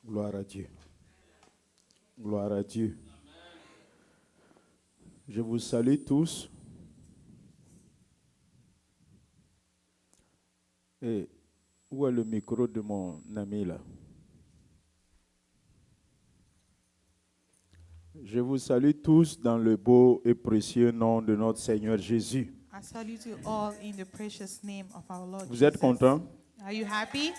Gloire à Dieu. Gloire à Dieu. Je vous salue tous. Et où est le micro de mon ami là? Je vous salue tous dans le beau et précieux nom de notre Seigneur Jésus. I salute you all in the precious name of our Lord Vous Jesus. êtes contents? Are you happy?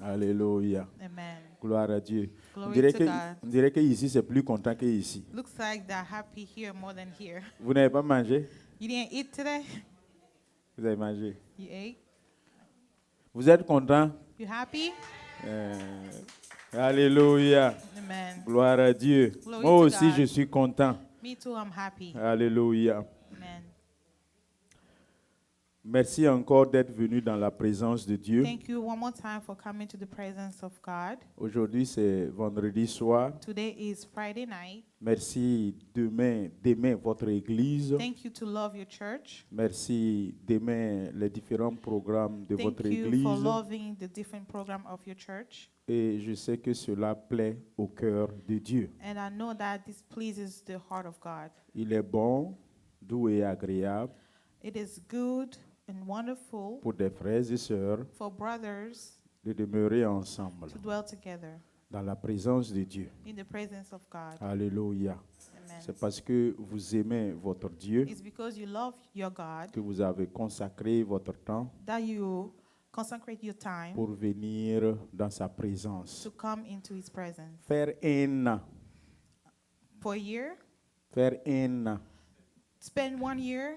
Alléluia. Amen. Gloire à Dieu. Glory to God. On dirait que ici c'est plus content que ici. Looks like they're happy here more than here. Vous n'avez pas mangé? You didn't eat today? Vous avez mangé. You ate? Vous êtes contents? You happy? Alléluia. Amen. Gloire à Dieu. Glory Moi to aussi, God. je suis content. Me too, I'm happy. Alléluia. Amen. Merci encore d'être venu dans la présence de Dieu. Thank you one more time for coming to the presence of God. Aujourd'hui, c'est vendredi soir. Today is Friday night. Merci d'aimer votre église. Thank you to love your church. Merci d'aimer les différents programmes de Thank votre you église. for loving the different program of your church. Et je sais que cela plaît au cœur de Dieu. And I know that this pleases the heart of God. Il est bon, doux et agréable It is good and wonderful pour des frères et sœurs for brothers de demeurer ensemble to dwell together dans la présence de Dieu. in the presence of God. Alléluia. C'est Amen. parce que vous aimez votre Dieu It's because you love your God que vous avez consacré votre temps that you consecrate your time pour venir dans sa présence. to come into His presence. Faire un an. For a year, Faire un an. spend 1 year,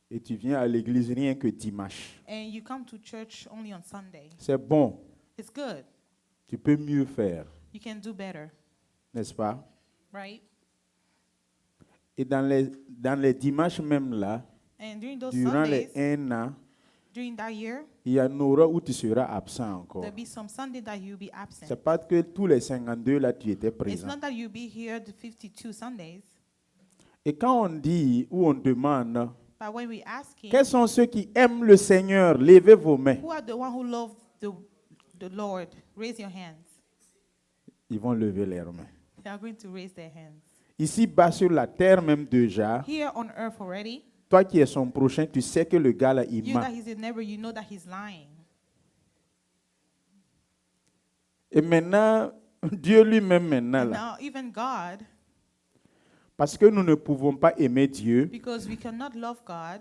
Et tu viens à l'église rien que dimanche. and you come to church only on Sunday. C'est bon. It's good. Tu peux mieux faire, You can do better, n'est-ce pas? right? Et dans les dimanches même là, And during those durant les Sundays, un an, during that year, il y en aura où tu seras absent encore. there'll be some Sunday that you'll be absent. C'est pas que tous les 52 là, tu étais It's présent. not that you'll be here the 52 Sundays, Et quand on dit ou on demande, but when we ask Him, quels sont ceux qui aiment le Seigneur? Levez vos mains. who are the one who love the Lord? Raise your hands. Ils vont lever leurs mains. They are going to raise their hands. Ici bas sur la terre même déjà, Here on earth already, toi qui es son prochain, tu sais que le gars là, il you ment. that He's a neighbor, you know that He's lying. Et maintenant, Dieu lui-même maintenant And là, now even God, parce que nous ne pouvons pas aimer Dieu because we cannot love God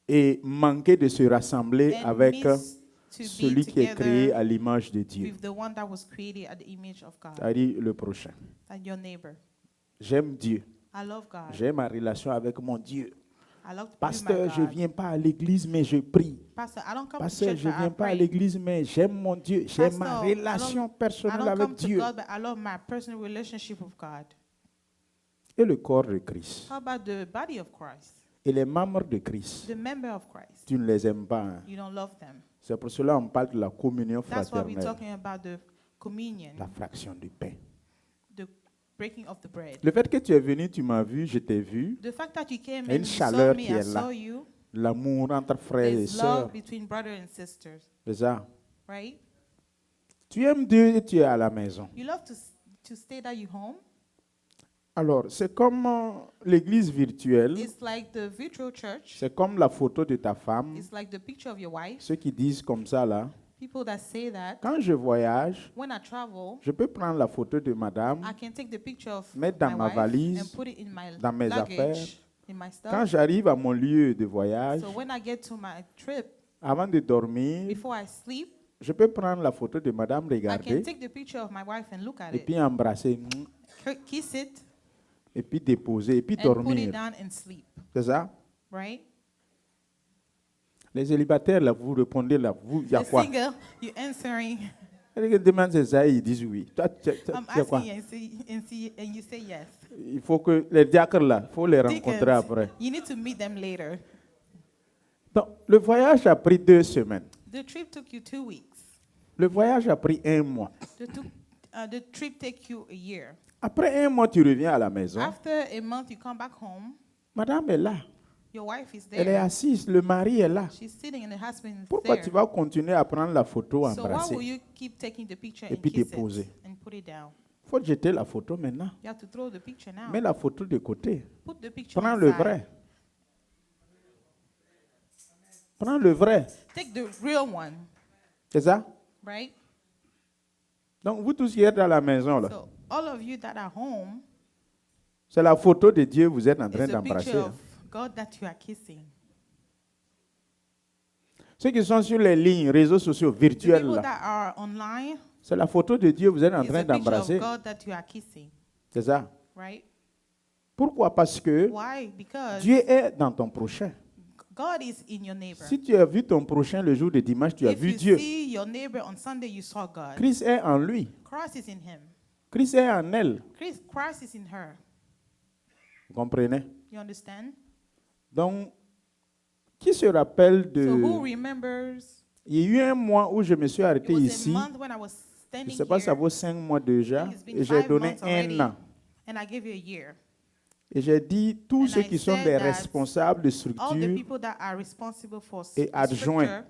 et manquer de se rassembler and avec miss to be celui qui est créé together à l'image de Dieu, with the one that was created at the image of God, c'est-à-dire le prochain. and your neighbor. J'aime Dieu. I love God. J'ai ma relation avec mon Dieu. I love to be with Pasteur, my je ne God. viens pas à l'église, mais je prie. Pastor, I don't come Pasteur, to je church, ne but viens I pas à pray. l'église, mais j'aime mon Dieu. J'ai ma Pastor, relation I personnelle don't avec come to Dieu. God, but I love my personal relationship with God. Et le corps de Christ. How about the body of Christ? Et les membres de Christ. The member of Christ. Tu ne les aimes pas. Hein. You don't love them. C'est pour cela qu'on parle de la communion That's why we're fraternelle. talking about the communion, La fraction du pain. the breaking of the bread. Le fait que tu es venu, tu m'as vu, je t'ai vu. The fact that you came Il y a une and you saw chaleur me, qui I est là. saw you. L'amour entre frères et There's love sœurs. between brothers and sisters, C'est ça. right? Tu aimes Dieu et tu es à la maison. You love to stay that you home. Alors, c'est comme l'église virtuelle. It's like the virtual church. C'est comme la photo de ta femme. It's like the picture of your wife. Ceux qui disent comme ça là. People that say that Quand je voyage, when I travel, je peux prendre la photo de madame. I can take the picture of Mettre dans my ma wife valise, and put it in my dans mes luggage, affaires. in my stuff. Quand j'arrive à mon lieu de voyage, So when I get to my trip, avant de dormir, before I sleep, je peux prendre la photo de madame, I can regarder, take the picture of my wife and look at et it, puis embrasser, kiss it, et puis déposer, et puis and put it dormir. down and sleep, C'est ça? right? Les célibataires, là, vous répondez là, vous, il y a The quoi? single, you answering. Quelqu'un demande c'est ça, ils disent oui. Toi, I'm il y a quoi? asking you and you say yes. Il faut que les diacres là, il faut les rencontrer Deacons, après. you need to meet them later. Donc, le voyage a pris 2 semaines. The trip took you 2 weeks. Le voyage a pris 1 mois. The trip take you a year. Après 1 mois, tu reviens à la maison. After a month, you come back home. Madame est là. Your wife is Elle est there. assise, le mari est là. She's sitting and the husband is Pourquoi there. tu vas continuer à prendre la photo, So why will embrasser? you keep taking the picture Et and puis kiss déposer. it and put it down? Il faut jeter la photo maintenant. You have to throw the picture now. Mets la photo de côté. Put the picture Prends on le the side. vrai. Prends le vrai. Take the real one, C'est ça? right? Donc, vous tous qui êtes dans la maison, là, So all of you that are home, c'est la photo de Dieu que vous êtes en train it's a d'embrasser. picture of God that you are kissing. Ceux qui sont sur les lignes, réseaux sociaux, The virtuels, people là, that are online, c'est la photo de Dieu que vous êtes en it's train a picture of d'embrasser. God that you are kissing, C'est ça? right? Pourquoi? Parce que Why? Because Dieu est dans ton prochain. God is in your neighbor. Si tu as vu ton prochain le jour de dimanche, tu as If vu you Dieu. see your neighbor on Sunday, you saw God. Christ est en lui. Christ is in him. Christ est en elle. Christ is in her. Vous comprenez? You understand? Donc, qui se rappelle So who de... remembers? Il y a eu un mois où je me suis It arrêté was ici. a month when I was Je standing ne sais pas, ça here. vaut 5 mois déjà. It's been Et j'ai 5 donné months already, un an. and I gave you a year. Et j'ai dit, tous And ceux I qui sont said des that responsables de All the structure, people that are responsible for Et adjoints. structure,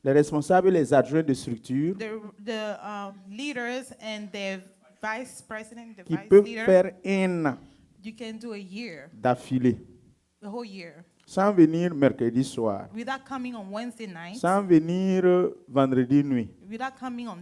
les responsables et les adjoints de structure, the leaders and the vice president, the qui vice peuvent leader, faire un an you can do a year, d'affilée, the whole year, sans venir mercredi soir, without coming on Wednesday night, sans venir vendredi nuit. without coming on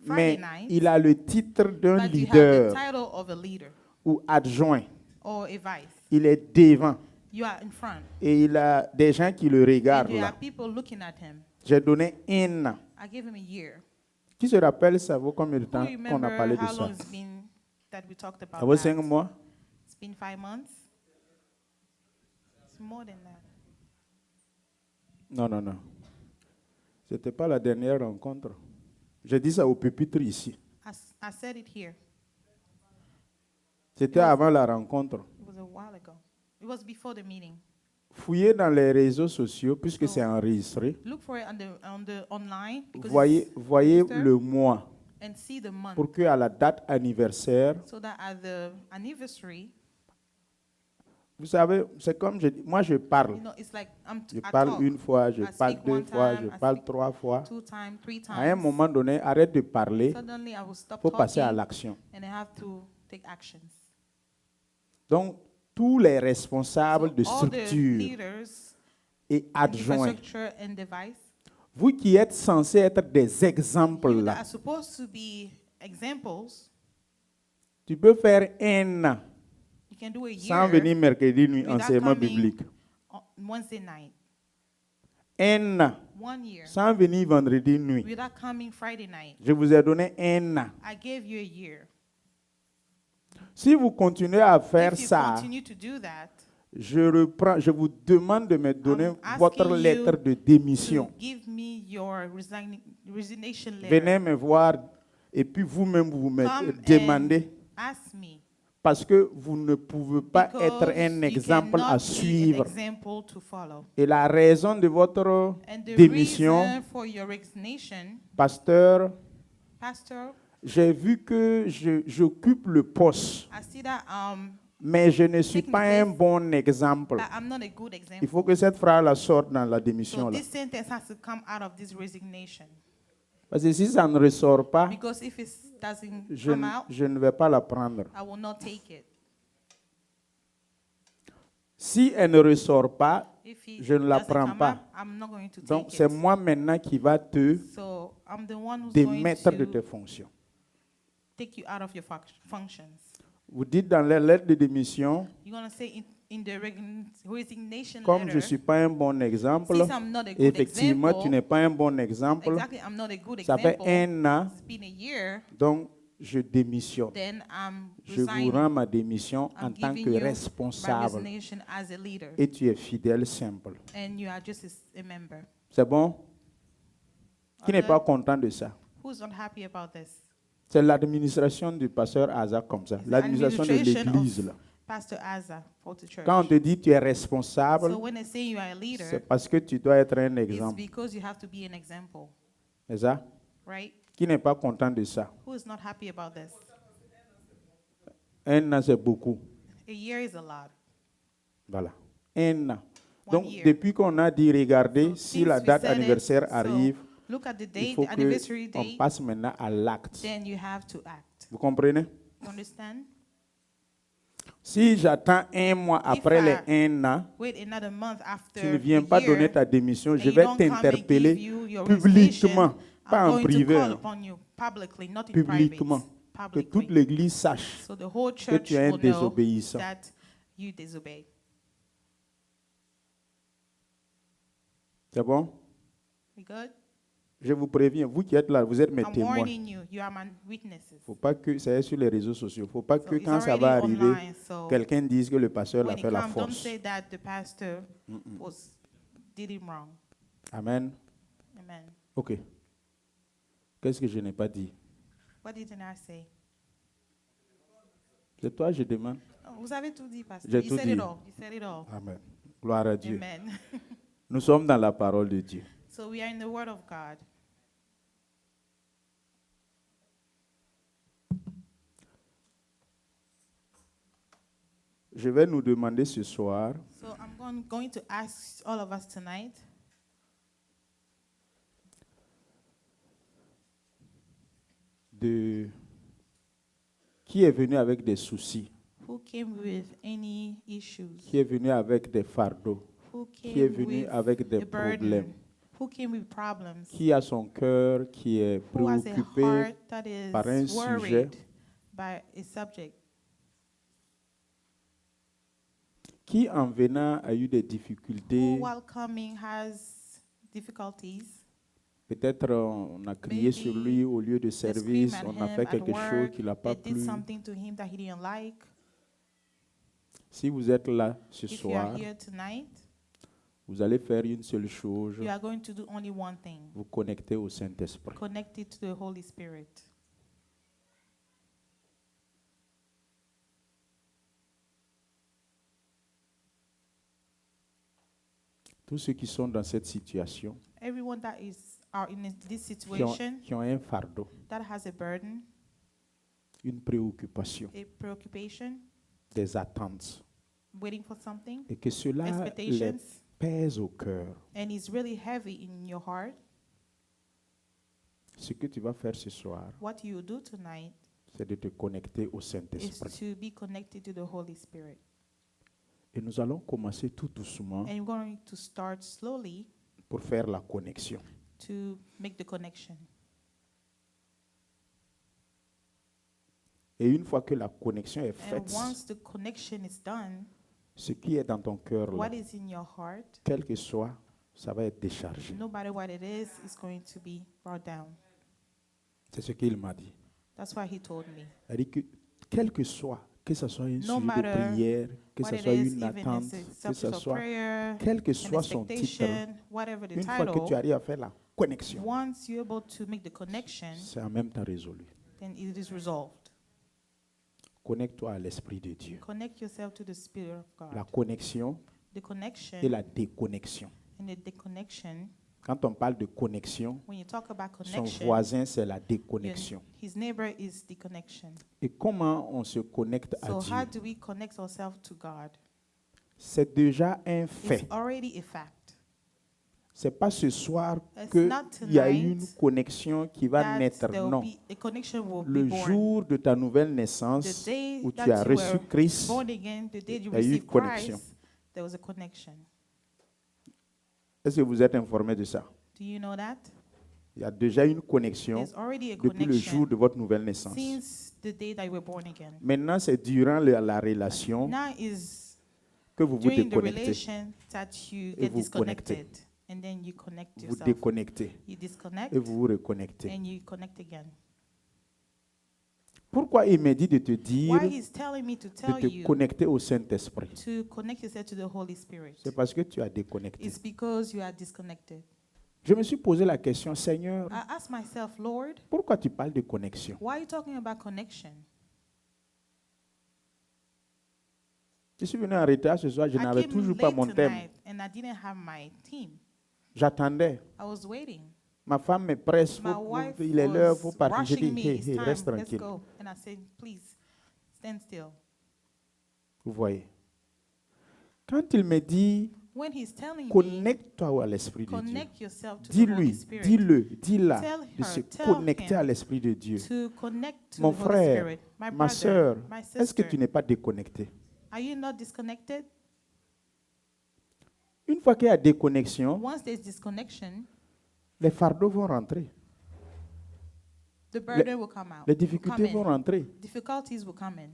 Mais Friday night, il a le titre d'un but you have the leader title of a leader ou adjoint. or a vice. Il est devant You are in front, et il a des gens qui le and regardent you là. have people looking at him. J'ai donné un an. I gave him a year. Qui se rappelle, ça vaut combien de Who temps qu'on a remember parlé de how ça? long it's been that we talked about Ça vaut that? 5 mois? It's been 5 months. It's more than that. Non, non, non. Ce n'était pas la dernière rencontre. J'ai dit ça au pupitre ici. I said it here. C'était avant la rencontre. It was a while ago. It was before the meeting. Fouillez dans les réseaux sociaux puisque Oh. c'est enregistré. Look for it on the online because Voyez registered. le mois and see the month, pour que à la date anniversaire, so that at the anniversary, vous savez, c'est comme je dis, moi je parle. you know, it's like Je I parle talk une fois, je I parle speak 2 one fois, time, je I parle speak 3 fois. 2 times, 3 À un times. moment donné, arrête de parler, Suddenly, I will stop il faut passer à talking, l'action. and I have to take actions. Donc, tous les responsables So de all the structure leaders, et adjoints, infrastructure and device, vous qui êtes censés être des exemples you that là, are supposed to be examples, tu peux faire un an you can do a sans year venir mercredi nuit, without enseignement coming biblique. on Wednesday night, Un an 1 year sans venir vendredi nuit. without coming Friday night. Je vous ai donné un an. I gave you a year. Si vous continuez à faire If you ça, continue to do that, je vous demande de me donner asking votre you lettre de démission. to give me your resignation letter. Venez me voir et puis vous-même vous me Come demandez and ask me. parce que vous ne pouvez pas Because être un you exemple cannot à be suivre. an example to follow. Et la raison de votre And the démission, reason for your resignation, pasteur, Pastor, j'ai vu que j'occupe le poste, I see that mais je ne suis Taking pas place. un bon exemple. that I'm not a good Il example. faut que cette phrase sorte dans la démission. So Là. this sentence has to come out of this resignation. Parce que si ça ne ressort pas, Because if it doesn't je, come out, je ne vais pas la prendre. I will not take it. Si elle ne ressort pas, If it je ne la doesn't prends come pas. out, I'm not going to donc take c'est it. moi maintenant qui va te So I'm the one who's going démettre de to tes fonctions. take you out of your functions. Vous dites dans les lettres de démission, You're going to say in the resignation comme je letter, ne suis pas un bon exemple, since I'm not a good effectivement example, tu n'es pas un bon exemple, exactly, I'm not a good ça fait example, un an, it's been a year, donc je démissionne. then I'm Je vous resigning. rends ma démission en I'm tant giving que you my responsable resignation as a leader, et tu es fidèle simple. and you are just a member. C'est bon? Qui n'est Okay. pas content de ça? Who's not happy about this? C'est l'administration du pasteur Asa comme ça, It's the l'administration de administration l'église. of là. Pastor Asa for the church. Quand on te dit tu es responsable, So when I say you are a c'est leader, parce que tu dois être un it's exemple. because you have to be an example, C'est ça? right? Qui n'est pas content de ça? Who is not happy about this? Un an, c'est beaucoup. A year is a lot. Voilà. 1 an. Donc, year. depuis qu'on a dit, regardez, si Since la we date said it, anniversaire so arrive, look at the il date, faut the anniversary qu'on date, passe maintenant à l'acte. then you have to act. Vous comprenez? You understand? Si j'attends un mois après les 1 an, Wait another month after tu ne viens pas the donner year, ta démission, and je you vais don't come and give t'interpeller you your publiquement, resignation, pas I'm en going to privé, call hein, upon you publicly, not in publiquement, private, que toute publicly. l'Église sache So the whole que church tu es un will know désobéissant. that you disobey. C'est bon? We good? Je vous préviens, vous qui êtes là, vous êtes mes I'm témoins. warning you. You are my witnesses. Faut pas que ça est sur les réseaux sociaux. Faut pas So que it's quand ça already va arriver, online. So quelqu'un dise que le pasteur l'a when it fait la comes, don't force. say that the pastor did him wrong. Amen. Amen. Ok. Qu'est-ce que je n'ai pas dit? What didn't I say? C'est toi, je demande. Oh, vous avez tout dit, pastor. J'ai You tout said dit. it all. You said it all. Amen. Gloire à Dieu. Amen. Nous sommes dans la parole de Dieu. So we are in the Word of God. Je vais nous demander ce soir So I'm going to ask all of us tonight, de qui est venu avec des soucis, who came with any issues, qui est venu avec des fardeaux, who qui est came venu with avec des a burden, problèmes, who came with problems, qui a son cœur qui est who has a préoccupé heart that is par un sujet, worried by a subject, qui en venant a eu des who difficultés. while coming has difficulties. Peut-être on a crié sur lui au lieu de They scream service, at on a him fait at quelque chose work, qui n'a pas they did plu. something to him that he didn't like. Si vous êtes là ce If you are soir, here tonight, vous allez faire une seule chose, you are going to do only one thing. vous connecter au Saint-Esprit. Connected to the Holy Spirit. Tous ceux qui sont dans cette situation, Everyone that are in this qui situation ont un fardeau, that has a burden, une préoccupation, a preoccupation, des attentes, waiting for something, et que cela les expectations, pèse au cœur, and is really heavy in your heart, ce que tu vas faire ce soir, what you do tonight c'est de te connecter au is Saint-Esprit. to be connected to the Holy Spirit. Et nous allons commencer tout doucement And we're going to start slowly pour faire la connexion. to make the connection. Et une fois que la connexion est And faite, once the connection is done, ce qui est dans ton cœur, là, what is in your heart, quel que soit, ça va être déchargé. no matter what it is going to be brought down. C'est ce qu'il m'a dit. That's what he told me. Il a dit que quel que soit, que ce soit un No sujet de matter prière, que what ce it soit is, une even attente, as a que subject ce of soit, prayer, quel que an soit son titre, expectation, whatever the une fois que tu title, arrives à faire la connexion, once you're able to make the connection, c'est en même temps résolu. then it is resolved. Connecte-toi à l'Esprit de Dieu. Connect yourself to the Spirit of La God. connexion The connection et la déconnexion. and the déconnection, Quand on parle de connexion, when you talk about son connection, voisin, c'est la déconnexion. his neighbor is the connection. Et comment on se connecte à So how Dieu? do we connect ourselves to God? C'est déjà un fait. It's already a fact. C'est pas ce soir It's qu'il not y a tonight une connexion qui va That naître. there will Non. be a connection will Le be born. jour de ta nouvelle The naissance, day où tu that as you reçu were Christ, born again, the day you il y a eu une received connexion. Christ, there was a connection. Est-ce que vous êtes informé de ça? Do you know that? Il y a déjà une connexion There's already a depuis le jour connection de votre nouvelle naissance. since the day that you were born again. Maintenant, c'est durant la relation Now is que vous vous during the déconnectez. relation that you Et get vous disconnected, and then you connect Vous yourself. déconnectez You disconnect, et vous vous reconnectez. and you connect again. Pourquoi il me dit de te dire Why he's telling me to de tell te you connecter au Saint-Esprit? to connect yourself to the Holy Spirit? C'est parce que tu as déconnecté. It's because you are disconnected. Je me suis posé la question, Seigneur, I asked myself, Lord, pourquoi tu parles de connexion? why are you talking about connection? Je suis venu en retard ce soir, je I n'avais came toujours pas late mon thème. tonight and I didn't have my team. J'attendais. I was waiting. Ma femme me presse, My wife il est l'heure, il faut was partir. J'ai rushing dit, me. hey, It's hey, time. reste Let's tranquille. go. And I said, please, stand still. Vous voyez. Quand il me dit when he's telling me, connecte-toi à l'Esprit de Dieu, connect yourself to the dis-lui, Holy Spirit. dis-le, dis-la Tell de her, se tell connecter à him l'Esprit de Dieu. to connect to Mon the Holy frère, Spirit. My ma brother, sœur, my est-ce que sister, tu n'es pas déconnecté? are you not disconnected? Une fois qu'il y a déconnexion, Once there's disconnection, les fardeaux vont rentrer, the burden will come out. les will come difficultés in. vont rentrer. Difficulties will come in.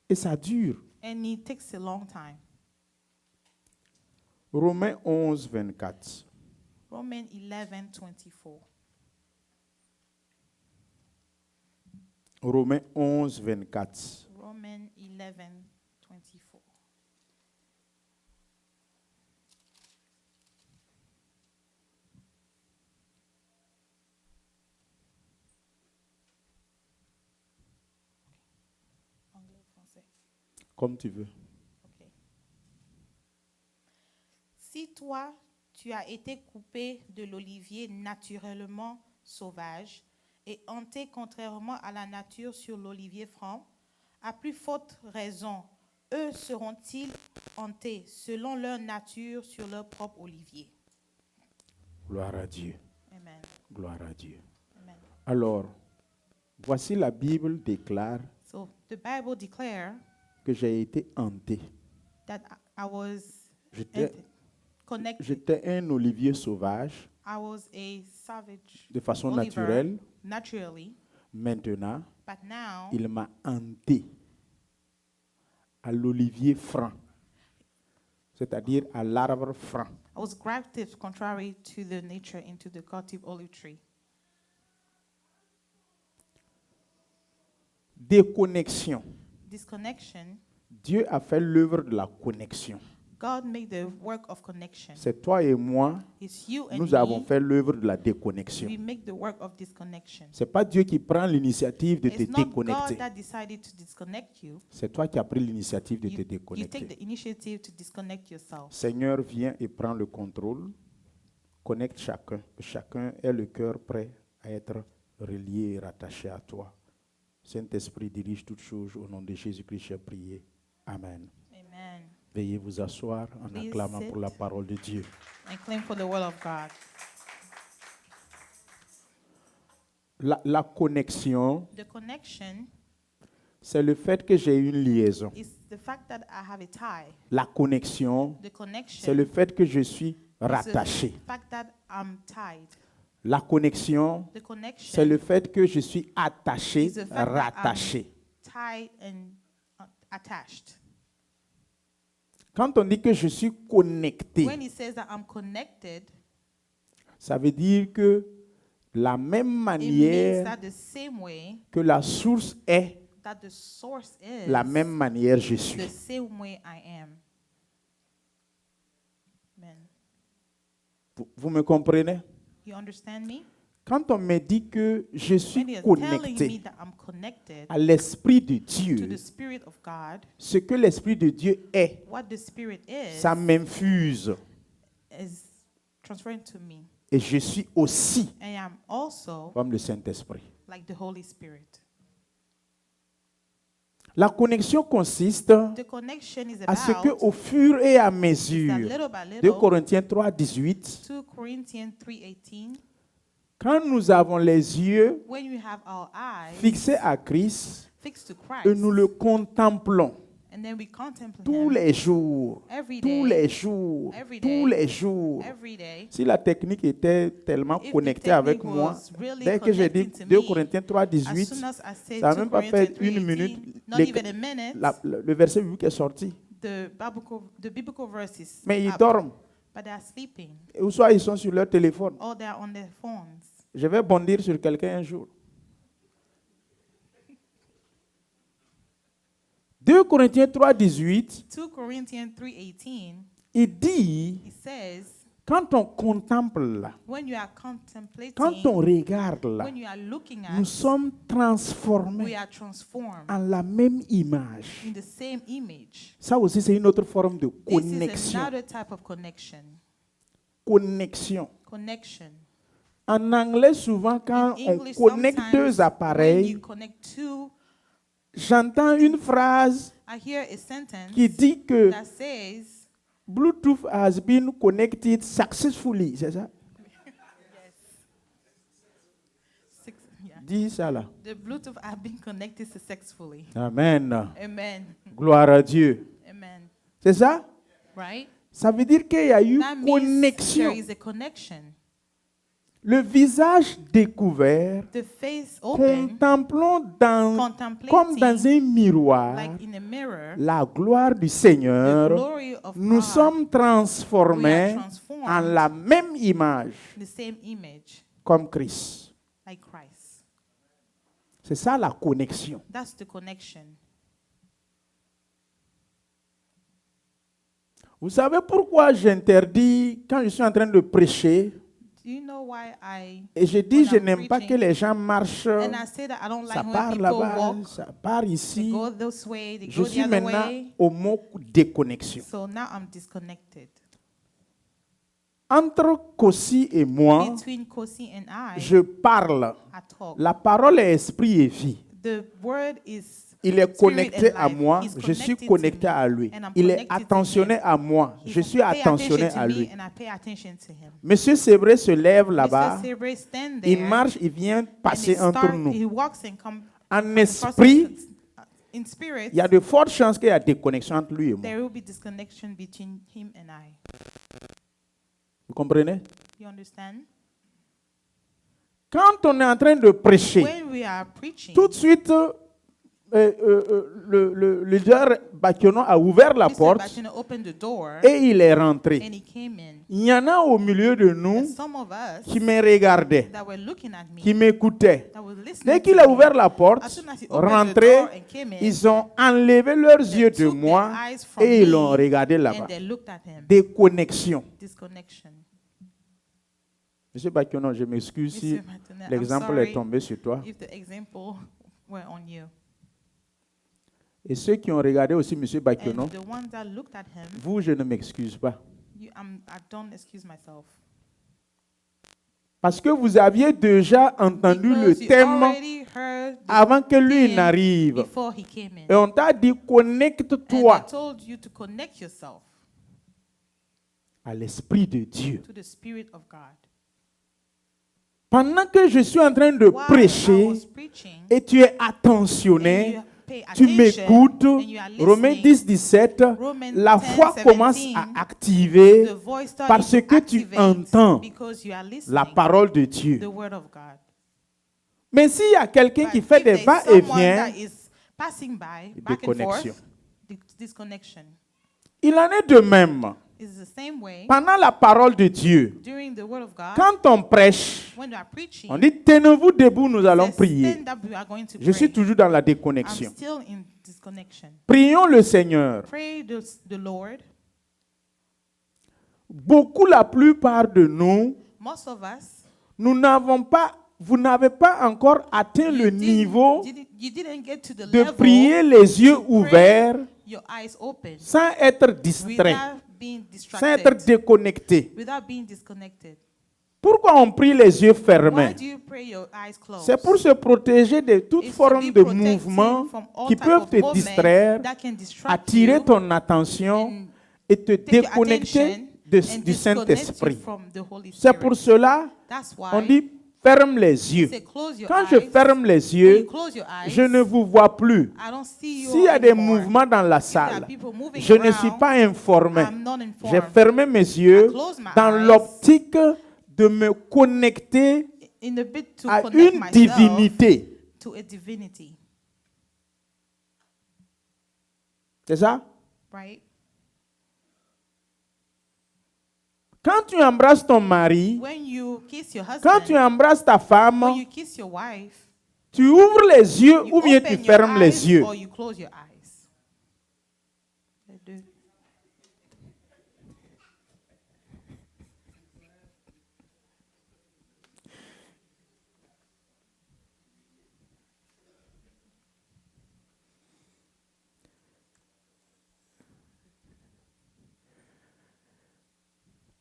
Et ça dure. And it takes a long time. Romains 11, 24. Romans 11:24. Romains 11, 24. Romans 11:24. Anglais ou français? Comme tu veux. Ok. Si toi, tu as été coupé de l'olivier naturellement sauvage et hanté contrairement à la nature sur l'olivier franc, à plus forte raison, eux seront-ils hantés selon leur nature sur leur propre olivier. Gloire à Dieu. Amen. Gloire à Dieu. Amen. Alors, voici la Bible déclare So the Bible declares que j'ai été hanté. that I was J'étais connected. j'étais un olivier sauvage I was a savage de façon oliver naturelle. naturally, Maintenant, but now il m'a hanté à l'olivier franc, c'est-à-dire à l'arbre franc. I was grafted contrary to the nature into the cultive olive tree. Déconnexion. Disconnection, Dieu a fait l'œuvre de la connexion. God made the work of connection. C'est toi et moi, It's you and nous avons me. fait l'œuvre de la déconnexion. We make the work of disconnection. C'est pas Dieu qui prend l'initiative de te It's not déconnecter. God that decided to disconnect you. C'est toi qui as pris l'initiative de te You take déconnecter. the initiative to disconnect yourself. Seigneur, viens et prends le contrôle. Connecte chacun. Que chacun ait le cœur prêt à être relié et rattaché à toi. Saint-Esprit, dirige toutes choses. Au nom de Jésus-Christ, j'ai prié. Amen. Amen. Veuillez vous asseoir en Please acclamant sit. pour la parole de Dieu. And claim for the word of God. La connexion, The connection c'est le fait que j'ai une liaison. is the fact that I have a tie. La connexion, The connection c'est le fait que je suis is rattaché. the fact that I'm tied. La connexion, The connection c'est le fait que je suis attaché, is the fact that rattaché. tied and attached. Quand on dit que je suis connecté, When he says that I'm connected, ça veut dire que la même it means manière that the same way que la source est, that the source is, la même manière je the suis. same way I am. Amen. Vous me comprenez? You understand me? Quand on me dit que je When suis he is telling me connecté that I'm connected à l'Esprit de to Dieu, the Spirit of God, ce que l'Esprit de Dieu est, what the Spirit ça m'infuse. is transferring to me. Et je suis aussi And I'm also comme le Saint-Esprit. like the Holy Spirit. La connexion consiste The connection is à ce que about au fur et à that mesure, little by 2 little, Corinthiens 3, 18, 2 Corinthians 3:18, quand nous avons les yeux when you have our eyes fixés à Christ fixed to et Christ, nous le contemplons and then we contemplate tous Him les jours, every tous day, les jours, every tous day, les jours. every day. Si la technique était tellement If the connectée avec technique moi, was really dès que j'ai dit connected to 2 me, Corinthiens 3, As 18, soon as I said ça n'a 2 même pas Corinthians fait une 3:18, minute, not les- even a minute, le verset biblique est sorti. the biblical verses, Mais ils up, dorment, but they are sleeping, ou soit ils sont sur leur téléphone. or they are on their phones. Je vais bondir sur quelqu'un un jour. 2 Corinthiens 3, 18, 2 Corinthians 3:18, il dit, it says, quand on contemple, when you are contemplating, quand on regarde, when you are looking nous at, sommes we transformés are transformed en la même image. in the same image. Ça aussi, c'est une autre forme de This is connexion. another type of connection. Connexion. Connection. En anglais, souvent, quand In on English, connecte sometimes deux when appareils, you connect two, j'entends une phrase I hear a sentence qui dit que that says, Bluetooth has been connected successfully, c'est ça? Dis ça là. The Bluetooth have been connected successfully. Amen. Amen. Gloire à Dieu. Amen. C'est ça? Right? Ça veut dire qu'il y a eu That means connexion. there is a connection. Le visage découvert, The face open, contemplons comme contemplating dans un miroir like in a mirror, la gloire du the Seigneur. glory of Nous God, sommes we are transformés transformed en la même image the same image comme Christ. like Christ. C'est ça la connexion. That's the connection. Vous savez pourquoi j'interdis quand je suis en train de prêcher Do you know why et je dis when je I'm n'aime pas que preaching, les gens marchent, and I say that I don't ça like part when people là-bas, walk, ça part they ici. go this way, they Je go the suis other maintenant way. au mot déconnexion. So now I'm disconnected. Entre Kossi et moi, Between Kosi and I je parle. talk. La parole est esprit et vie. The word is Il est spirit connecté and à life. moi, He's je suis connected to connecté me, à lui. and I'm Il est connected to attentionné him. à moi, He je will suis pay attention attentionné to à me, lui. and I pay attention to him. Monsieur Sébré se lève là-bas, Mr. Sebre stand il there, marche, il vient and passer he entre start- nous. he walks and come En across esprit, in spirit, il y a de fortes chances qu'il y ait déconnexion entre lui et moi. there will be disconnection between him and I. Vous comprenez? You understand? Quand on est en train de prêcher, When we are preaching, tout de suite, le leader Bakiono a ouvert la Mr. porte Bachino opened the door et il est rentré. and he came in. Il y en a au milieu de nous And some of us qui me regardaient, that were looking at me, qui m'écoutaient. that were listening Dès to qu'il a me, ouvert la porte, as soon as he opened the rentré, door and came in, ils ont enlevé leurs yeux de took moi their eyes from et ils me l'ont regardé and là-bas. they looked at him. Déconnexion. Disconnection. Monsieur Bakiono, je m'excuse si Mr. Martinet, I'm l'exemple est sorry tombé sur toi. if the example were on you. Et ceux qui ont regardé aussi Monsieur Bakiono, And the ones that looked at him, vous, je ne m'excuse pas. I don't excuse myself. Parce que vous aviez déjà entendu le Because you thème already heard the avant que lui theme n'arrive. before he came in. Et on t'a dit, And connecte-toi I told you to connect yourself à l'Esprit de Dieu. to the Spirit of God. Pendant que je suis en train de While I prêcher was preaching, et tu es and attentionné, you pay tu attention, m'écoutes, and you are Romains listening, 10, 17, Romans la 10, foi commence 17, à activer the voice started parce to que tu activate entends because you are listening la parole de Dieu. the word of God. Mais s'il y a quelqu'un But qui fait if des there's someone va-et-vient, that is passing by, back and déconnexion. forth, disconnection il en est de même. is the same way Pendant la parole de Dieu, during the word of God. quand on prêche, When you are preaching, on dit tenez-vous debout, nous allons says, prier. stand up, we are going to Je suis pray. toujours dans la I'm déconnexion. still in disconnection. Prions le Seigneur. Pray the Lord. Beaucoup, la plupart de nous, Most of us, nous n'avons pas, vous n'avez pas encore atteint le niveau you didn't get to the de level prier les yeux to pray ouverts your eyes open sans être distrait, without being sans être distracted, déconnecté. without being disconnected. Pourquoi on prie les yeux Why fermés? do you pray your eyes closed? C'est pour se protéger de toute It's to forme be de protecting mouvements from all qui type peuvent of te movement distraire, that can distract attirer you ton attention and et te take your déconnecter attention du and disconnect you Saint-Esprit. from the Holy C'est Spirit. pour cela That's why on dit ferme les yeux. say close your Quand eyes. je ferme les When yeux, you close your eyes, je ne vous vois plus. I don't see you S'il y a des anymore. mouvements dans la If there are salle, people moving je ne suis around, pas informé. I'm not informed. J'ai fermé mes yeux I close my dans eyes l'optique de me connecter in the bit to à connect une myself divinité. to a divinity, C'est ça? right? Quand tu embrasses ton mari, When you kiss your quand tu husband, embrasses ta when femme, you kiss your wife, tu ouvres les yeux you ou bien tu open your fermes eyes les yeux. or you close your eyes. Les deux.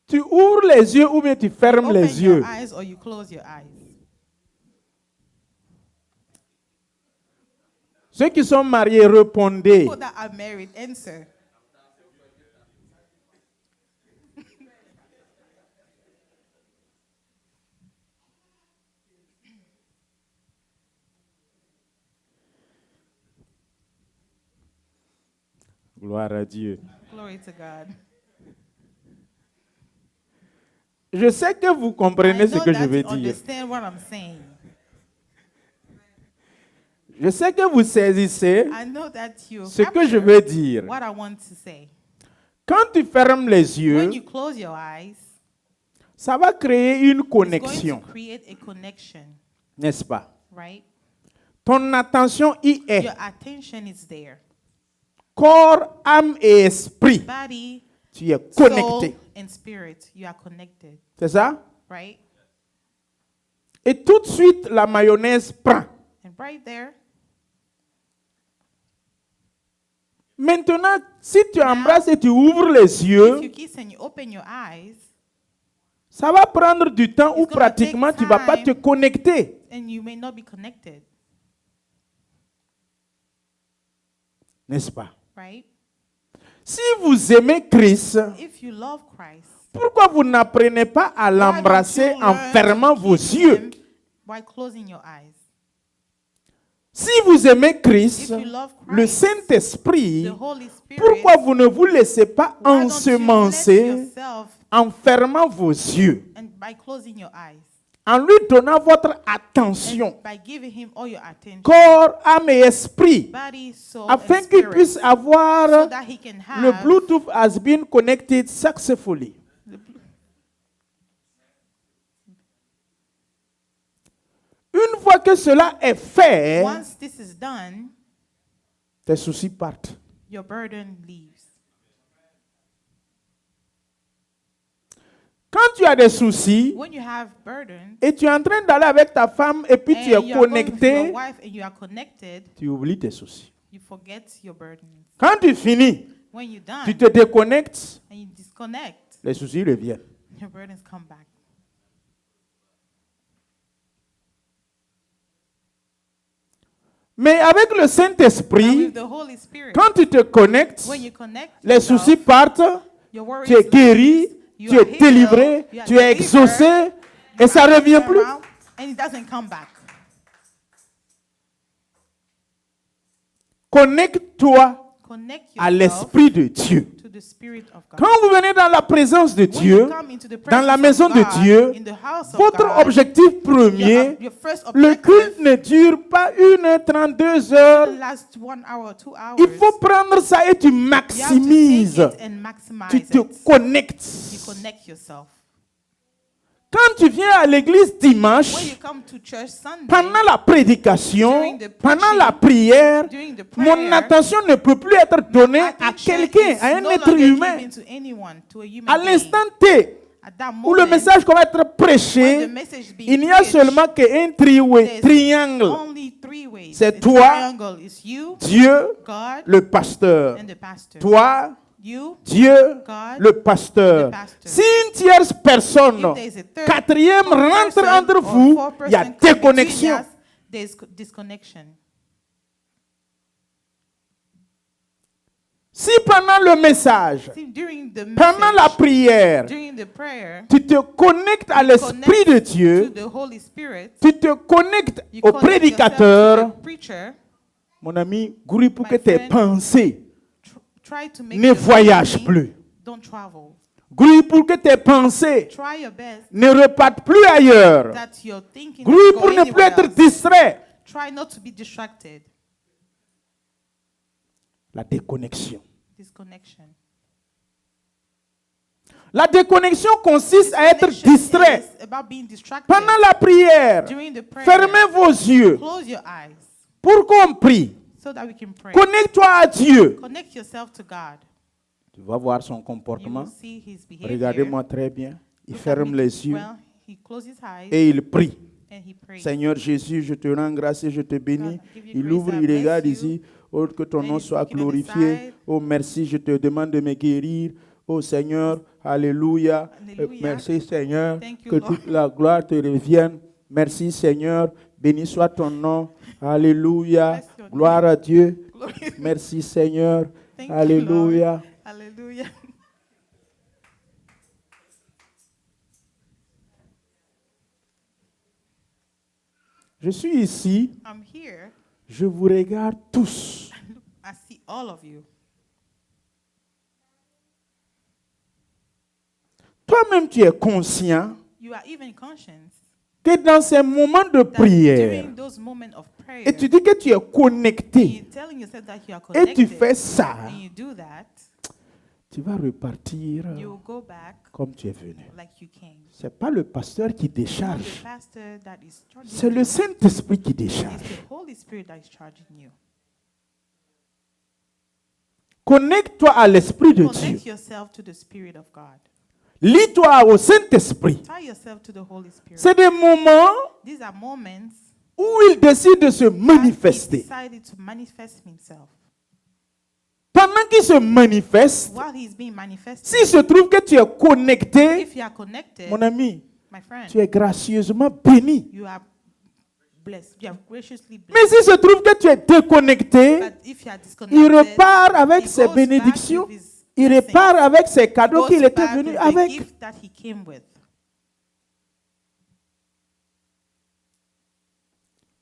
Tu ouvres les yeux ou bien tu fermes Open les your yeux. eyes or you close your eyes. Ceux qui sont mariés, répondez. People that are married, answer. Gloire à Dieu. Glory to God. Je sais que vous I comprenez ce know que je that veux you dire. understand what I'm saying. Je sais que vous saisissez I know that you ce que je capture veux dire. what I want to say. Quand tu fermes les When yeux, you close your eyes, ça va créer une it's going to connexion, create a connection, n'est-ce pas? right? Ton attention y est. Your attention is there. Corps, âme et esprit, Body, tu es soul, connecté. and spirit, you are connected, C'est ça? right? Et tout de suite, la mayonnaise prend. And right there, Maintenant, si tu embrasses et tu ouvres les yeux, if you kiss and you open your eyes, ça va prendre du temps où It's gonna take pratiquement tu ne vas pas te time. connecter. and you may not be connected, N'est-ce pas? right? Si vous aimez Christ, If you love Christ, pourquoi vous n'apprenez pas à why don't l'embrasser you en learn fermant to vos kiss yeux? him by closing your eyes? Si vous aimez Christ, If you love le Christ, Saint-Esprit, the Holy Spirit, pourquoi vous ne vous laissez pas why don't you let ensemencer yourself en fermant vos yeux, and by closing your eyes, en lui donnant votre attention, and by giving him all your attention, corps, âme et esprit, body, soul, afin and qu'il spirit, puisse avoir so that he can le have Bluetooth has been connected successfully. Une fois que cela est fait, once this is done, tes soucis partent. your burden leaves. Quand tu as des soucis When you have burden, et tu es en train d'aller avec ta femme et puis tu and es you are going with your connecté, wife and you are connected, tu oublies tes soucis. you forget your burdens. Quand tu finis, When you're done tu te déconnectes, and you disconnect, les soucis reviennent. your burdens come back. Mais avec le And Saint-Esprit, with the Holy Spirit, quand tu te connectes, when you connect les yourself, soucis partent, your worries tu es guéri, leave, you tu are es healed, délivré, you are tu es delivered, exaucé et you ça are ne revient turned plus. around, and it doesn't come back. Connecte-toi Connect à yourself l'Esprit de Dieu. to the Spirit of God. Quand vous venez dans la présence de When Dieu, you come into the dans la presence maison of de God, Dieu, in the house of votre God, objectif premier, your first le objective culte ne dure pas 1h32 heures. last 1 hour, 2 hours. Il faut prendre ça et tu You have to maximises. take it and maximize Tu te it. connectes. You connect yourself. Quand tu viens à l'église When dimanche, you come to church Sunday, pendant la prédication, During the pendant preaching, la prière, during the mon prayer, attention ne peut plus être donnée à attention quelqu'un, is à un no être longer humain. given to anyone, to a human À being. l'instant T, At that où le moment, message va être when the prêché, message being il n'y a preached, seulement qu'un there's triangle. only 3 ways. C'est The toi, triangle is you, Dieu, God, le pasteur. and the pastor. Toi, You, Dieu, God, le pasteur. the pastor. Si une tierce personne, if there is a third quatrième rentre person entre or vous, fourth il y a person come between déconnexion. us, there's disconnection. Si pendant le message, See, during the pendant la message, prière, during the prayer, tu te connectes à l'Esprit de connect to Dieu, the Holy Spirit, tu te connectes you au connect yourself prédicateur, to the preacher, mon ami, grouille pour My que tes friend, pensées try to make ne your voyagent thinking, plus. don't travel. Grouille pour que tes pensées Try your best ne repartent plus ailleurs. that your thinking Grouille doesn't pour go ne plus anywhere être else. distrait. Try not to be distracted. La déconnexion. Disconnection. La déconnexion consiste à être Disconnection distrait. is about being distracted. Pendant la prière, During the prayer, fermez vos yeux close your eyes pour qu'on prie. so that we can pray. Connecte-toi à Dieu. Connect yourself to God. Tu vas voir son You comportement. will see his behavior. Regardez-moi très bien. Il Look at ferme me les yeux well. He closes his eyes et il prie. and he prays. Seigneur Jésus, je te rends grâce et je te bénis. God, I give you Il grace, ouvre, I il bless regarde you. ici. Oh, que ton And nom he's soit looking on the glorifié. side. Oh, merci, je te demande de me guérir. Oh Seigneur, alléluia. Alléluia. Merci Seigneur, Thank you, que Lord. toute la gloire te revienne. Merci Seigneur, béni soit ton nom. Alléluia. Bless your name. Gloire à Dieu. Glory. Merci Seigneur. Thank you, Alléluia. Lord. Hallelujah. Je suis ici, I'm here. je vous regarde tous. I see all of you. Toi-même, tu es conscient You are even conscious que dans ces moments de that prière, during those moments of prayer, et tu dis que tu es connecté, you're telling yourself that you are et tu connected, fais ça, and you do that, tu vas repartir you will go back comme tu es venu. like you came. Ce n'est pas le pasteur qui It's not the décharge, pastor that is charging c'est le you. Saint-Esprit qui It's décharge. the Holy Spirit that is charging you. Connecte-toi à l'Esprit de Dieu. Connect yourself to the Spirit of God. Lie-toi au Saint-Esprit. Tie yourself to the Holy Spirit. C'est des moments These are moments où il décide de se that he manifester. decided to manifest himself. Pendant qu'il se manifeste, While he's being manifested, s'il se trouve que tu es connecté, if you are connected, mon ami, my friend, tu es gracieusement béni. you are blessed. You are graciously blessed. Mais s'il se trouve que tu es déconnecté, But if you are il disconnected, repart avec he ses goes bénédictions, back with his il blessings. repart avec ses He cadeaux goes qu'il était back venu with the avec. gift that he came with.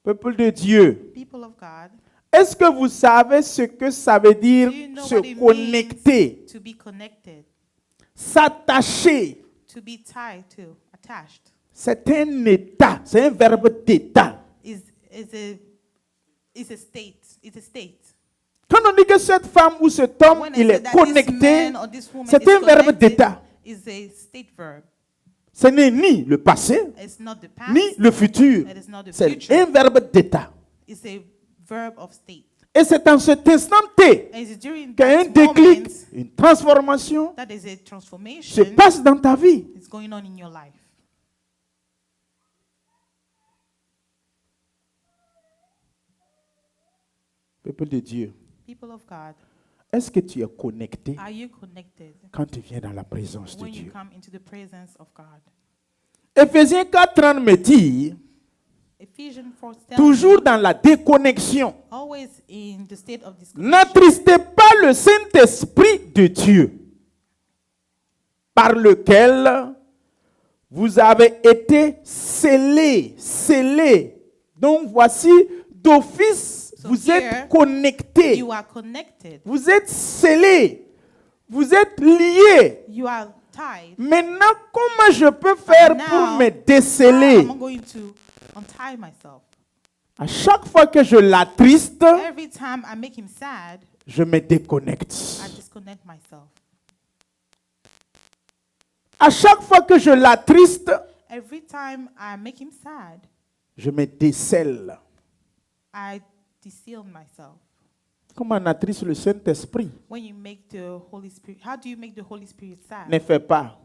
Peuple de Dieu, People of God, est-ce que vous savez ce que ça veut dire do you know se what it connecter, means to be connected, s'attacher? to be tied to, attached? C'est un état, c'est un verbe d'état. Is a state. It's a state. Quand on dit que cette femme ou cet homme, When I il say est that connecté, this man or this woman c'est is un verbe connected, d'état. is a state verb. Ce n'est ni le passé, It's not the past. ni le futur. It is not the C'est future. un verbe d'état. It's a verb of state. Et c'est en cet instant T And it's during qu'un that déclic, moment une transformation that is a se transformation passe dans ta vie. is going on in your life. Peuple de Dieu, People of God, est-ce que tu es connecté are you connected quand tu viens dans la présence de when you Dieu? come into the presence of God? Éphésiens 4:30 me dit, Ephesians 4 tells toujours you, dans la déconnexion, always in the state of disconnection. n'attristez pas le Saint-Esprit de Dieu, par lequel vous avez été scellés. Donc voici, d'office, So vous here, êtes connectés, You are connected. vous êtes scellés, vous êtes liés. You are tied. Maintenant, comment je peux faire Now, pour me How déceler? am I going to untie myself? À chaque fois que je l'attriste, Every time I make him sad, je me déconnecte. I disconnect myself. À chaque fois que je l'attriste, Every time I make him sad, je me décèle. I deseal myself. Comment on attriste le Saint-Esprit? When you make the Holy Spirit, how do you make the Holy Spirit sad? Ne fais pas.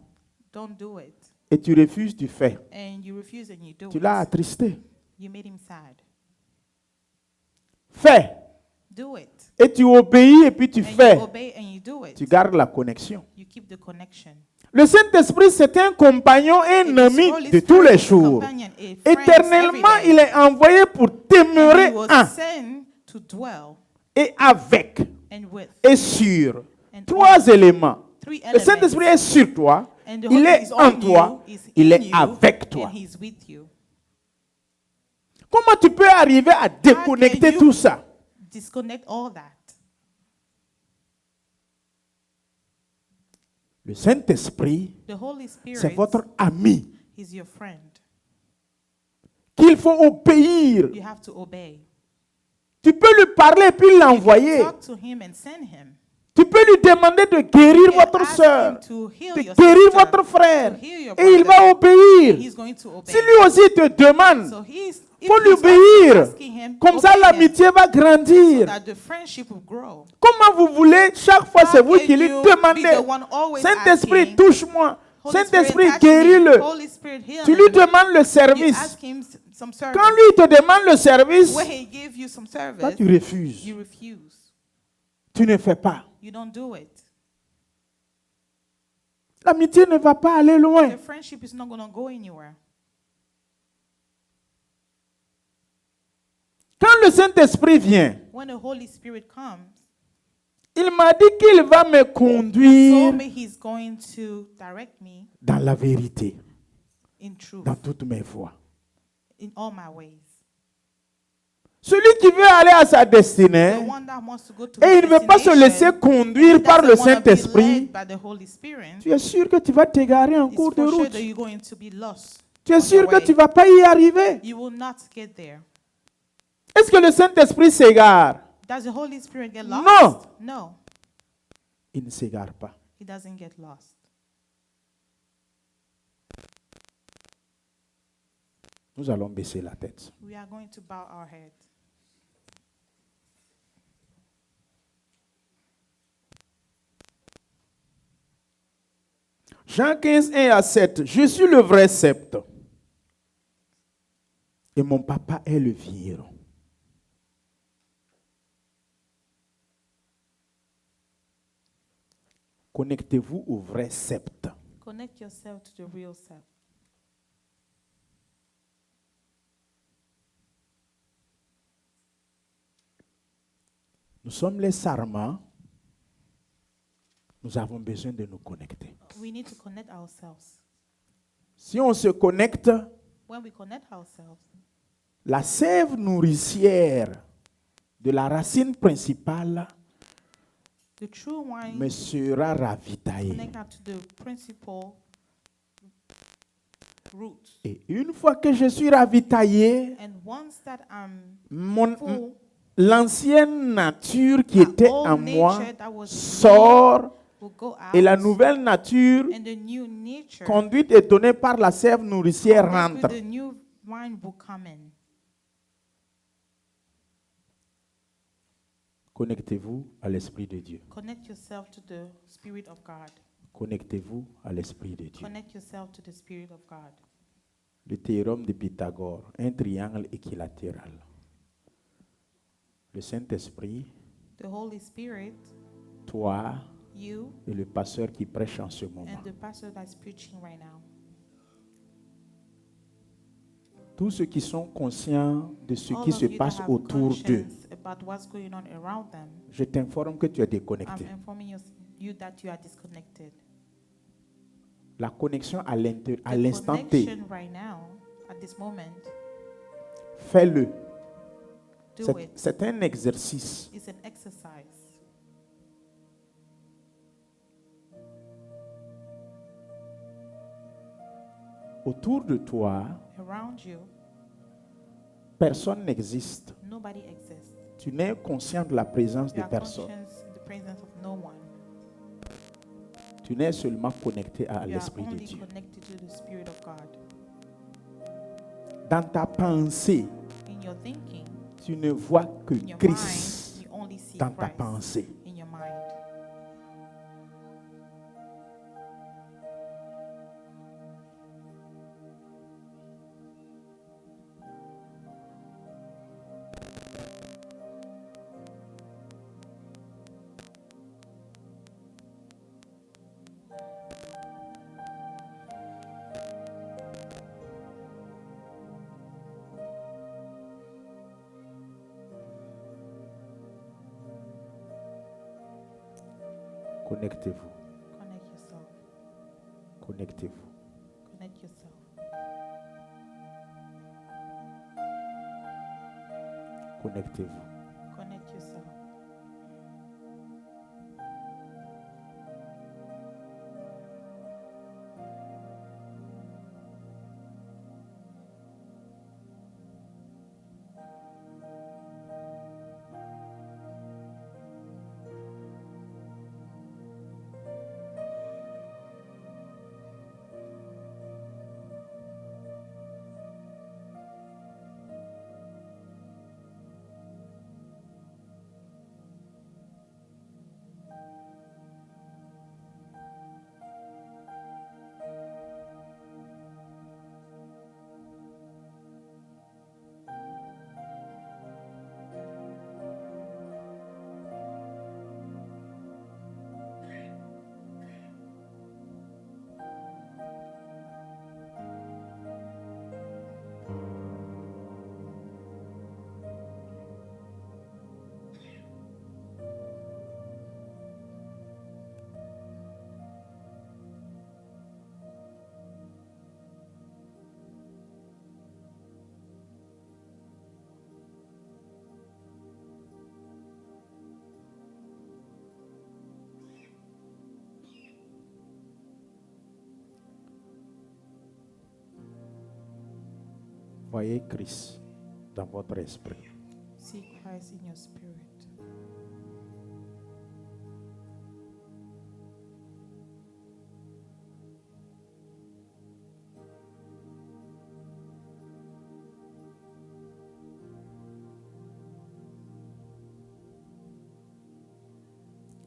Don't do it. Et tu refuses, tu fais. And you refuse and you do Tu l'as it. attristé. You made him sad. Fais. Do it. Et tu obéis et puis tu And fais. you obey and you do it. Tu gardes la connexion. You keep the connection. Le Saint-Esprit, c'est un compagnon, un It is ami Holy de tous les Spirit, jours. companion, a friend every Éternellement, day. il est envoyé pour And demeurer he was en sent to dwell et avec and with. et sur. And Trois éléments. Three Le elements. Saint-Esprit est sur toi, And the il Holy est is en on toi, you, is il in est you, avec toi. and he's with you. Comment tu peux arriver à déconnecter you- tout ça? Disconnect all that. Le Saint-Esprit, The Holy Spirit c'est votre ami is your friend. qu'il faut obéir. You have to obey. Tu peux lui parler et puis l'envoyer. Talk to him and send him. Tu peux lui demander de guérir You can votre ask soeur, him to heal de your guérir sister, votre frère. to heal your Et il brother. va obéir. He's going to obey. Si lui aussi te demande, So he's, il faut if lui he's obéir. asking him, Comme ça, obey him, l'amitié va so grandir. that the friendship will grow. Comment vous voulez, chaque fois, c'est How vous can qui lui you be the demandez, one always Saint-Esprit, asking, touche-moi. Holy Saint-Esprit, Spirit, touch me. guéris-le. Holy Spirit, heal Tu lui him. demandes le You service. ask him some service. Quand lui il te demande le service, When he give you some toi, service, tu refuses. you refuse. Tu ne fais pas. You don't do it. L'amitié ne va pas aller loin. The friendship is not going to go anywhere. Quand le Saint-Esprit vient, When the Holy Spirit comes, il m'a dit qu'il va me he conduire told me he's going to direct me dans la vérité, in truth, dans toutes mes voies. in all my ways. Celui qui veut aller à sa The destinée one that wants to go to et il his ne veut pas se laisser destination, conduire par le doesn't want to be Saint-Esprit, led by the Holy Spirit, tu es sûr que tu vas t'égarer en it's cours de for sure route. that you're going to be lost. Tu es on sûr your que way. tu ne vas pas y arriver. You will not get there. Est-ce que le Saint-Esprit s'égare? Does the Holy Spirit get Non. lost? No, Il ne s'égare pas. he doesn't get lost. Nous allons baisser la tête. We are going to bow our head. Jean 15, 1 à 7. Je suis le vrai sceptre. Et mon papa est le vigneron. Connectez-vous au vrai sceptre. Connect yourself to the real self. Nous sommes les sarments. Nous avons besoin de nous connecter. We need to connect ourselves. Si on se connecte, When we connect ourselves, la sève nourricière de la racine principale the true wine me sera ravitaillée. connect up to the principal root. Et une fois que je suis ravitaillé, And once that I'm mon, l'ancienne nature qui my était old en moi nature that was in me sort will go out, et la nouvelle nature and the new nature conduite et donnée par la sève nourricière connect with rentre. the new wine will come in. Connectez-vous à l'Esprit de Dieu. Connect yourself to the Spirit of God. Connectez-vous à l'Esprit de Dieu. Connect yourself to the Spirit of God. Le théorème de Pythagore, un triangle équilatéral. Le Saint-Esprit, The Holy Spirit, toi you, et le pasteur qui prêche en ce moment. and the pastor that's preaching right now. Tous ceux qui sont conscients de ce All qui of se you that passe have autour d'eux, conscience about what's going on around them, je t'informe que tu es I'm déconnecté. informing you that you are disconnected. La connexion à The l'instant T, connection right now, at this moment, fais-le. do it. C'est un exercice. It's an exercise. Autour de toi, Around you, personne n'existe. nobody exists. Tu n'es conscient de la présence You de are personne. conscious in the presence of no one. Tu n'es seulement connecté à You are l'Esprit de only Dieu. connected to the Spirit of God. Dans ta pensée, In your thinking, tu ne vois que in your Christ mind, you only see dans ta Christ pensée. in your mind. Connectez-vous. Connect yourself. Connectez-vous. Connect yourself. Connectez-vous. Connect yourself. Voyez Christ dans votre esprit. See Christ in your spirit.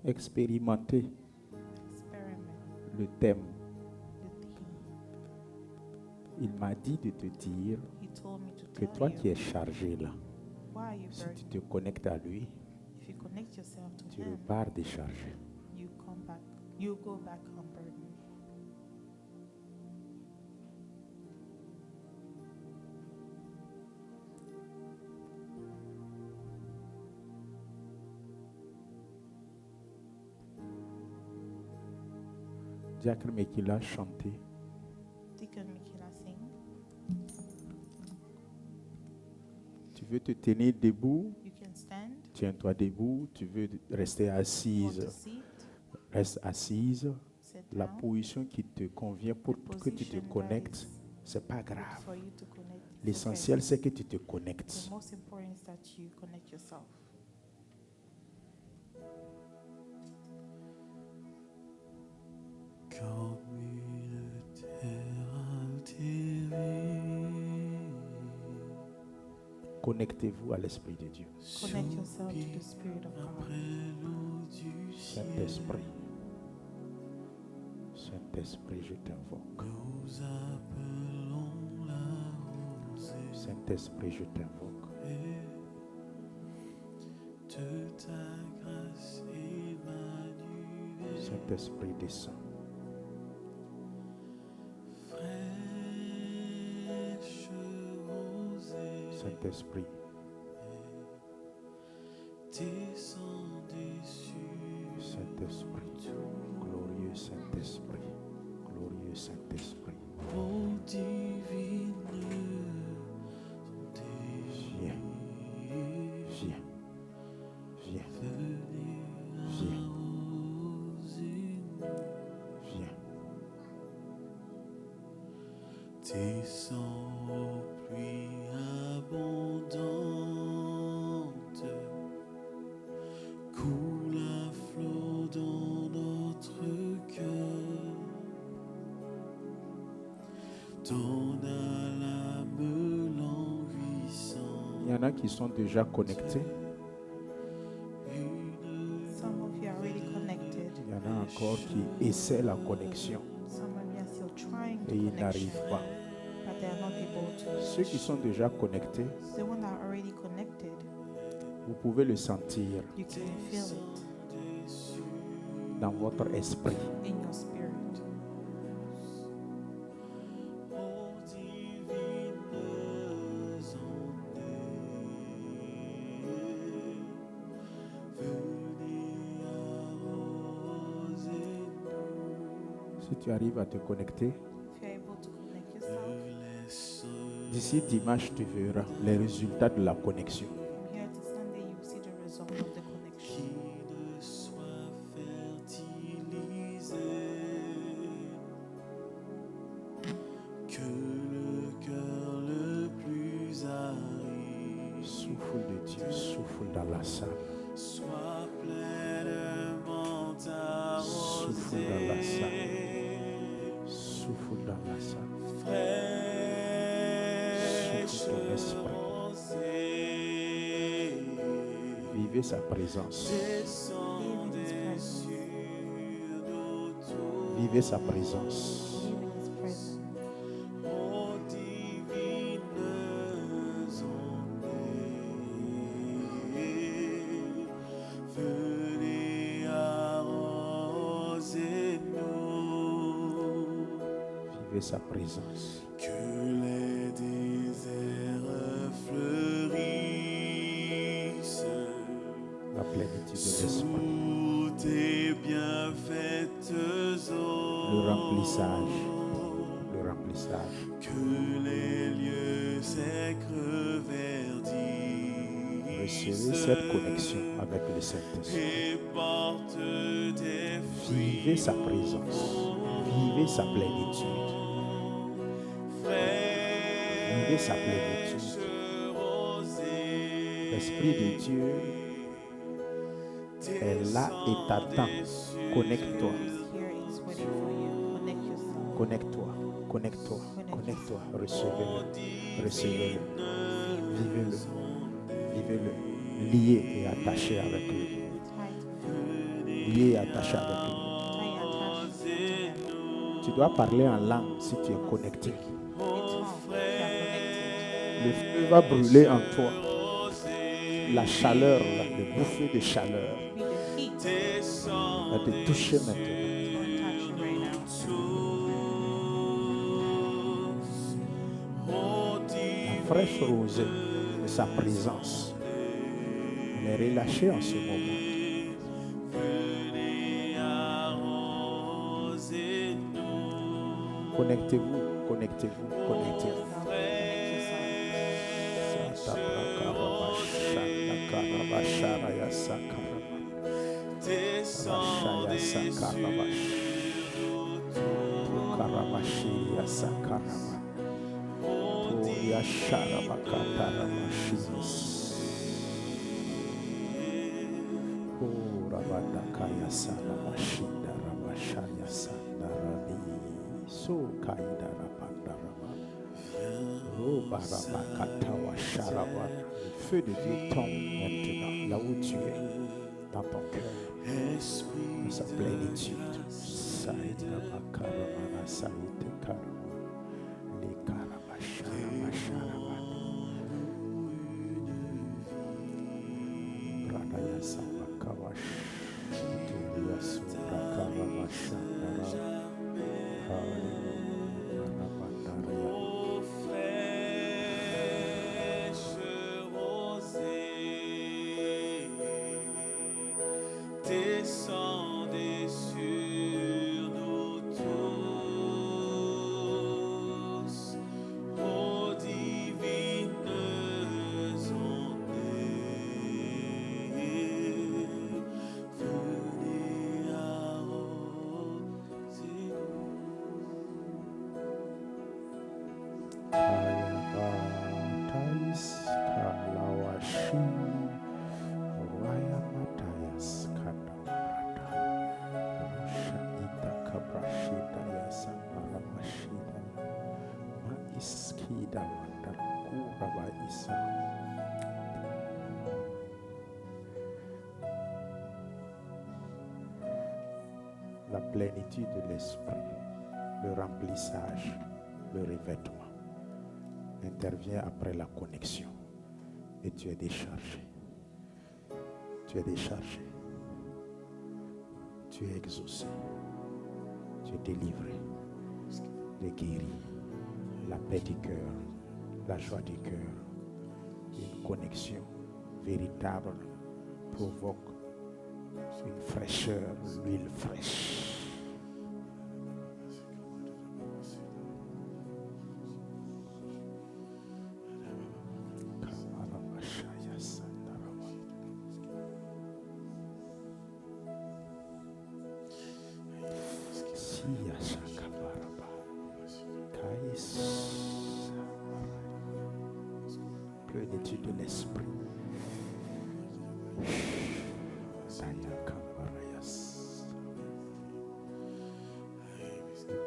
Expérimentez Experiment le thème. the theme. Il m'a dit de te dire He told me to que tell toi you, qui es chargé là, why are you si tu burdened? te connectes à lui, If you connect yourself to tu Him, repars déchargé. you come back. You go back unburdened. Diacre Mekila chanté. Deacon Mikila sing. Tu veux te tenir debout, You can stand. tiens-toi debout. Tu veux rester You want assise, to sit. reste assise. Sit La down. position qui te convient pour que tu te Position that connectes, is c'est pas good grave. for you to connect. It's L'essentiel, okay. c'est que tu te The connectes. most important is that you connect yourself. Quand une terre altérée, Connectez-vous à l'Esprit de Dieu. Connect yourself to the Spirit of God. après l'eau du ciel, Saint-Esprit. Saint-Esprit, je t'invoque. nous appelons la rosée Saint-Esprit, je t'invoque. de ta grâce, Emmanuel. Saint-Esprit, descends. Fraîche rosée, Saint-Esprit, descendez sur Saint-Esprit, glorieux Saint-Esprit, glorieux Saint-Esprit. vos divines Viens, viens, viens, viens, viens. Descends aux pluies abondantes, coule à flot dans notre cœur, donne à l'âme languissante Il y en a qui sont déjà connectés. une Some of you are already connected. Il y en a encore qui essaient la connexion Some of you are still trying to et ils connect, n'arrivent pas. but they are not able to. Ceux qui sont déjà connectés, The one that are already connected, vous pouvez le sentir you can feel it dans votre esprit. in your spirit. aux divines ondes, venez arroser Si tu arrives à te connecter, If you're able to connect yourself, d'ici dimanche, tu verras les résultats de la connexion. from here to Sunday, you see the result of the connection. qui ne soit fertilisé, que le cœur le plus aride Souffle de Dieu, souffle dans la salle. soit pleinement Souffle dans la arrosé. Souffle dans la salle. Fraîche Souffle ton esprit. rosée, Vivez sa présence. descendez sur nos tours. Vivez sa présence. Live in His presence. Ô divines ondes, venez arroser-nous, Vivez sa présence. que les déserts fleurissent La plénitude de l'esprit. sous tes bienfaites eaux. Le remplissage. Le remplissage. Que les lieux secs reverdissent. Recevez cette connexion avec le Saint-Esprit. Et porte tes fruits. Vivez sa présence. Vivez sa plénitude. vivez sa plénitude. L'Esprit de Dieu est là et t'attend. Connecte-toi. Here is waiting for you. Connect yourself. Connecte-toi. Connecte-toi. Connecte-toi. Recevez-le. Recevez-le. Vivez-le. Vivez-le. Lié et attaché avec lui. Tight with you. Lié et attaché avec lui. Tie attached to him. Tu dois parler en langue si tu es connecté. In tongue, if you are connected. Le feu va brûler en toi. La chaleur, là, le bouffée de chaleur Be the heat va te toucher maintenant. will touch you right now. La fraîche rosée de sa présence. Elle est relâchée en ce moment. Connectez-vous, connectez-vous, connectez-vous. Connect yourself. Le feu de Dieu tombe maintenant là où tu es, dans ton cœur, dans sa plénitude. Descendez sur nous tous, ô divines ondes, venez La plénitude de l'esprit, le remplissage, le revêtement intervient après la connexion et tu es déchargé. Tu es déchargé. Tu es exaucé. Tu es délivré. Tu es guéri. La paix du cœur, la joie du cœur, une connexion véritable provoque une fraîcheur, l'huile fraîche. Plénitude de l'esprit.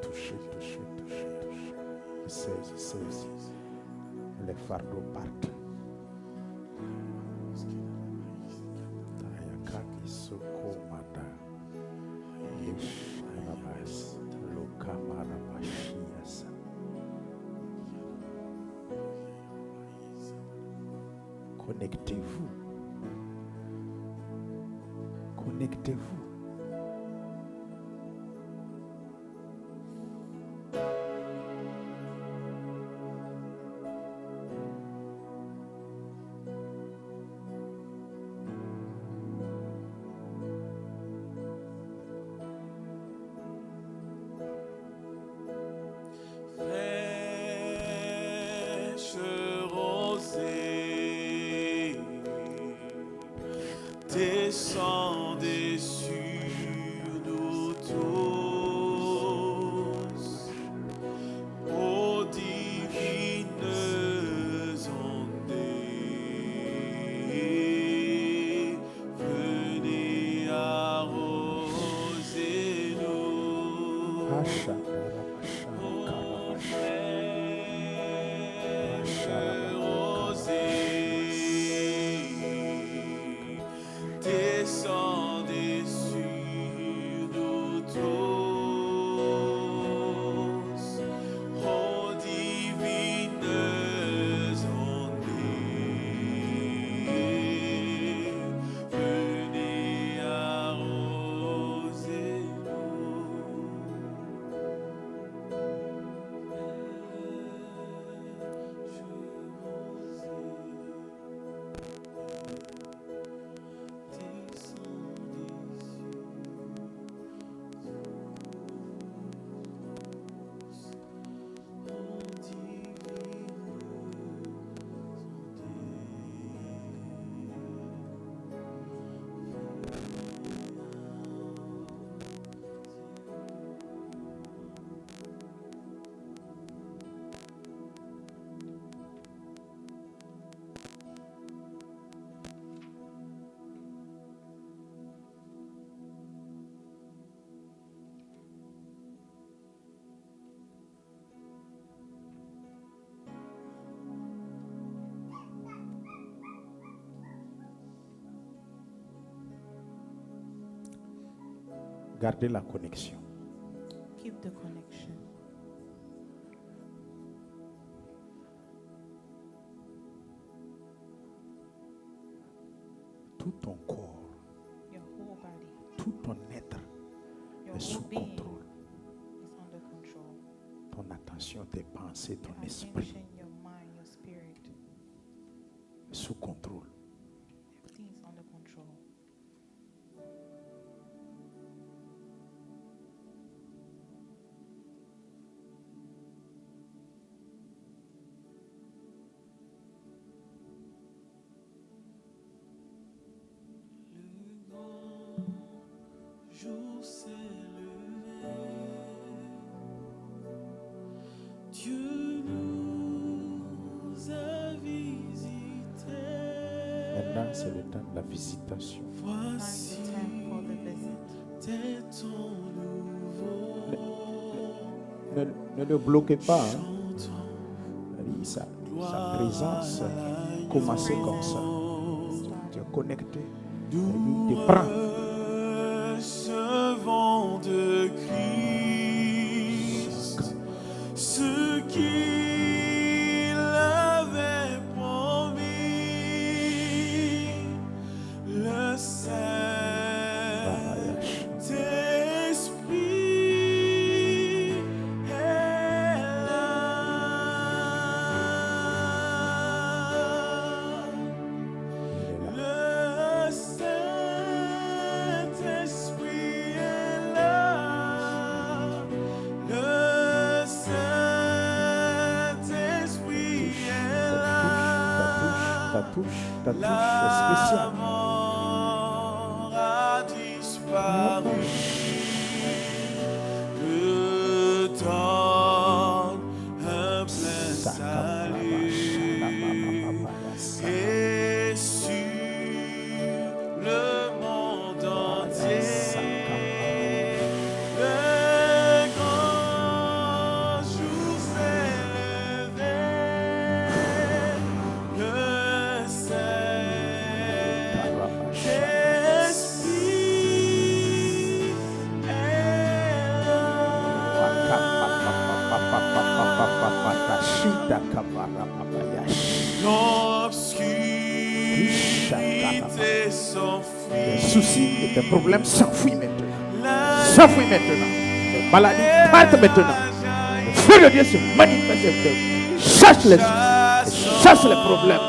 Touchez, touchez, touchez, touchez. Saisis, saisis. Les fardeaux partent. Tayakaki sokomada. Lish arabas. Lokamara mashiasa. Connectez-vous. Connectez-vous. fraîche rosée, descendez sur nous tous, ô divines Gardez la connexion. Keep the connection. Tout ton corps, Your whole body, tout ton être your est sous whole being contrôle. is under control. Ton attention, tes pensées, ton Your esprit attention, your mind, your spirit, est sous contrôle. everything is under control. Le grand jour s'est levé. Dieu nous a visités. Maintenant, c'est le temps de la visitation. Voici Time for the visit. des temps nouveaux. Ne le bloquez pas. Hein. Chantons Sa présence commençait comme ça. Tu es connecté. Et lui te prend. recevons de Christ ce qu'il avait promis. Le Saint-Esprit est là. Le Saint-Esprit est là. Le Saint-Esprit est là. Ta touche est La spéciale. mort a disparu. Le temps un plein salut. Et sur le monde entier, le grand jour s'est levé. Le Saint-Esprit est là. L'obscurité s'enfuit. Tes soucis et tes problèmes s'enfuient maintenant. S'enfuient maintenant. Les maladies partent maintenant. Le feu de Dieu se manifeste. Chasse les soucis. Chasse les problèmes.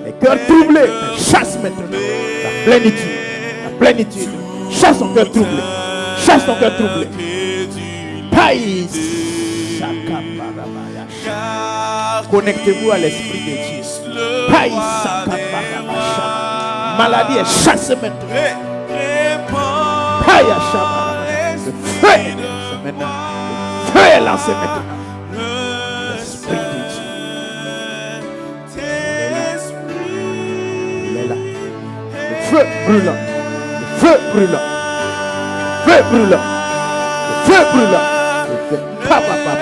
Les cœurs troublés. Chasse maintenant. La plénitude. La plénitude. Chasse ton cœur troublé. Chasse ton cœur troublé. Païs. Connectez-vous à l'Esprit de Dieu. Païs. Maladie est chassée maintenant. Païs. Le feu est lancé maintenant. Le feu est lancé maintenant. L'Esprit de Dieu. Il est là. Le feu brûlant. Le feu brûlant. Le feu brûlant. Le feu brûlant. Le feu. Papa, papa.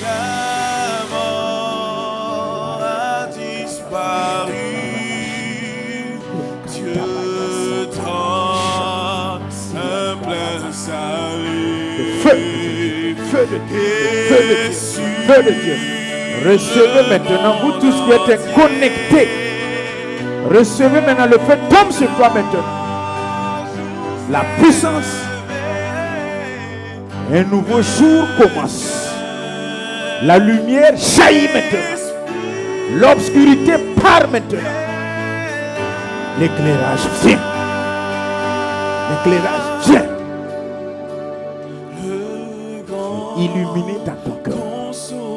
La mort a disparu. Dieu donne un plein salut. Feu de Dieu, feu de Dieu, feu de Dieu. Recevez maintenant, vous tous qui êtes connectés. Recevez maintenant, le feu tombe sur toi maintenant. La puissance. Un nouveau jour commence. La lumière jaillit maintenant. L'obscurité part maintenant. L'éclairage vient. L'éclairage vient. Illuminé dans ton cœur.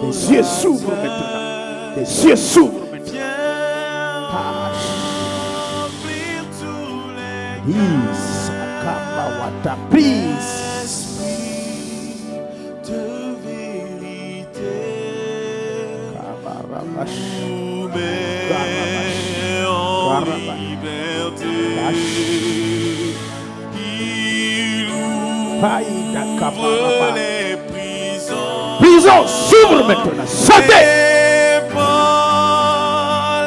Tes yeux s'ouvrent maintenant. Tes yeux s'ouvrent maintenant. Peace. Akabawata. Peace. De vérité, Kabarabash. nous met en liberté. Il Païda ouvre kabaraba. les prisons. Prison s'ouvre maintenant. Sortez.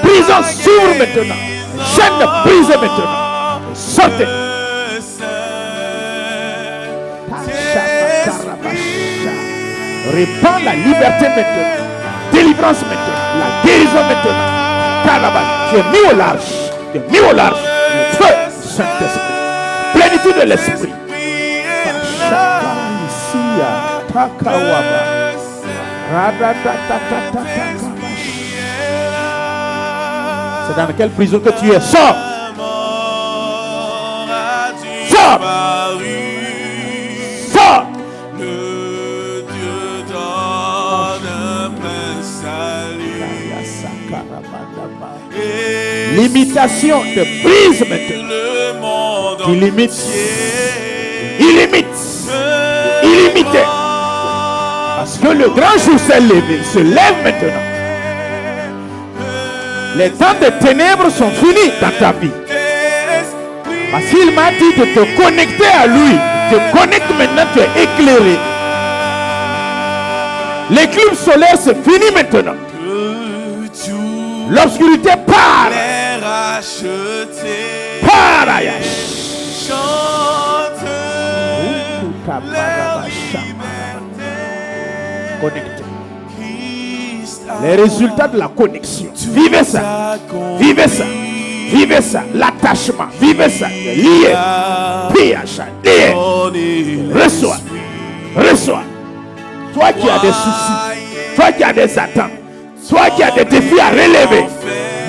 Prison s'ouvre maintenant. Chaîne brisée maintenant. Sortez. Répand la liberté maintenant. Délivrance maintenant. La guérison maintenant. Carabas, tu es mis au large. Tu es mis au large. Le feu, Saint-Esprit. Plénitude de l'Esprit. C'est dans quelle prison que tu es? Sors! Sors! Sors! Le Dieu donne un plein salut. L'imitation te brise maintenant. Le monde Tu limites. Illimite. Illimité. Parce que le grand jour s'est levé, se lève maintenant. Les temps de ténèbres sont finis dans ta vie. Parce qu'il m'a dit de te connecter à lui. Te connecte maintenant, tu es éclairé. L'éclipse solaire c'est fini maintenant. L'obscurité part. Part ailleurs. Connecté. Les résultats de la connexion. Vivez ça. Vivez ça. Vivez ça. L'attachement. Vivez ça. Lié. Lié. Reçois. Reçois. Toi qui as des soucis. Toi qui as des attentes. Toi qui as des défis à relever.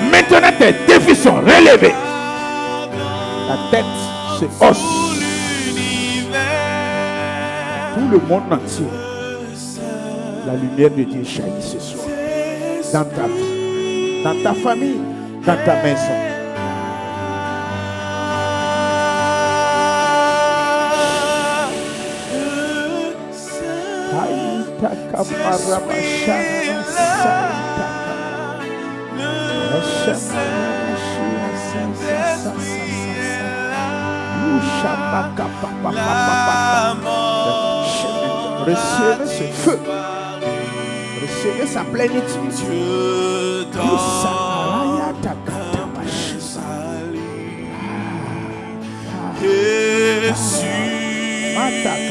Maintenant tes défis sont relevés. Ta tête se hausse. Tout le monde entier. La lumière de Dieu jaillit ce soir. Dans ta vie, dans ta famille, dans ta maison. Recevez ce feu. Recevez sa plénitude.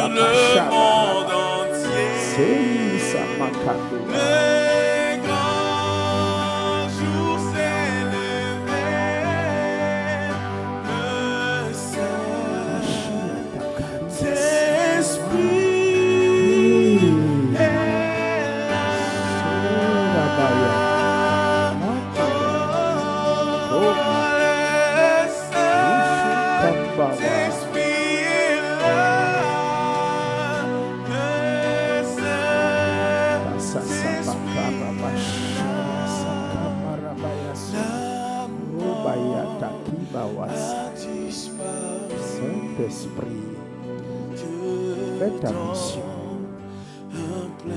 Le monde entier. Le grand jour s'est levé. Le Saint-Esprit est là. Saint-Esprit, fais ta mission.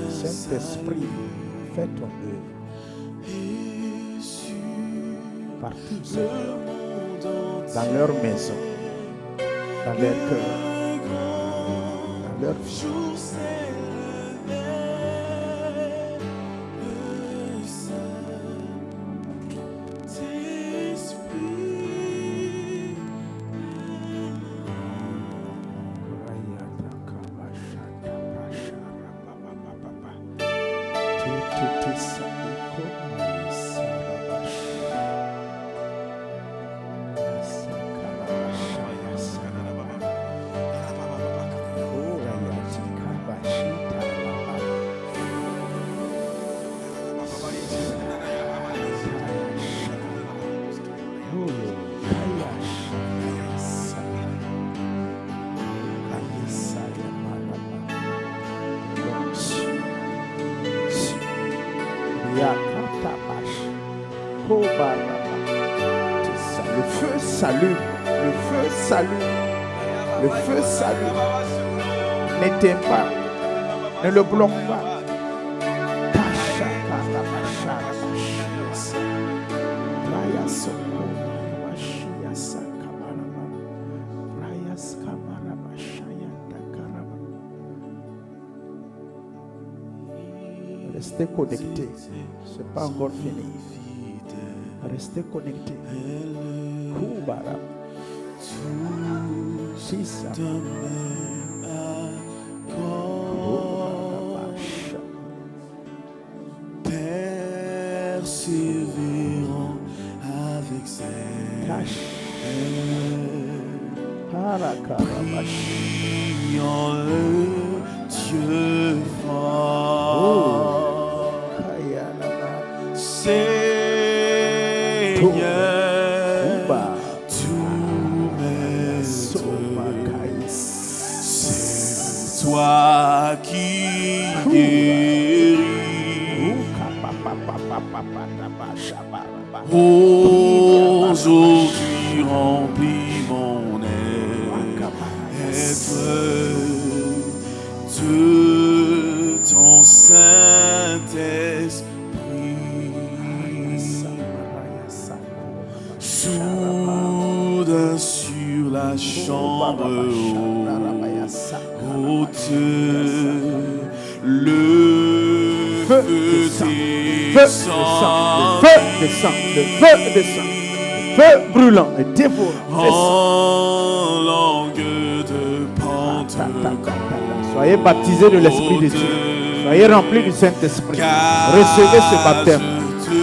Saint-Esprit, fais ton œuvre. Partout, Seigneur, dans leur maison, dans leur cœur, dans leur vie. Le feu salue, le feu salue, le feu salue. N'éteins pas, ne le bloque pas. Restez connectés. Ce n'est pas encore fini. Restez connectés. Koubara. Sisa. Persévérant avec ses Cache. priant le Dieu fort. Seigneur, tout maître, c'est toi qui guéris. Aujourd'hui remplis mon être de ton Saint-Esprit. Soudain sur la chambre haute, le feu descend. Feu descend, le feu descend, le feu brûlant et dévorant. En langue de Pentecôte. Soyez baptisés de l'Esprit de Dieu. Soyez remplis du Saint-Esprit. Recevez ce baptême.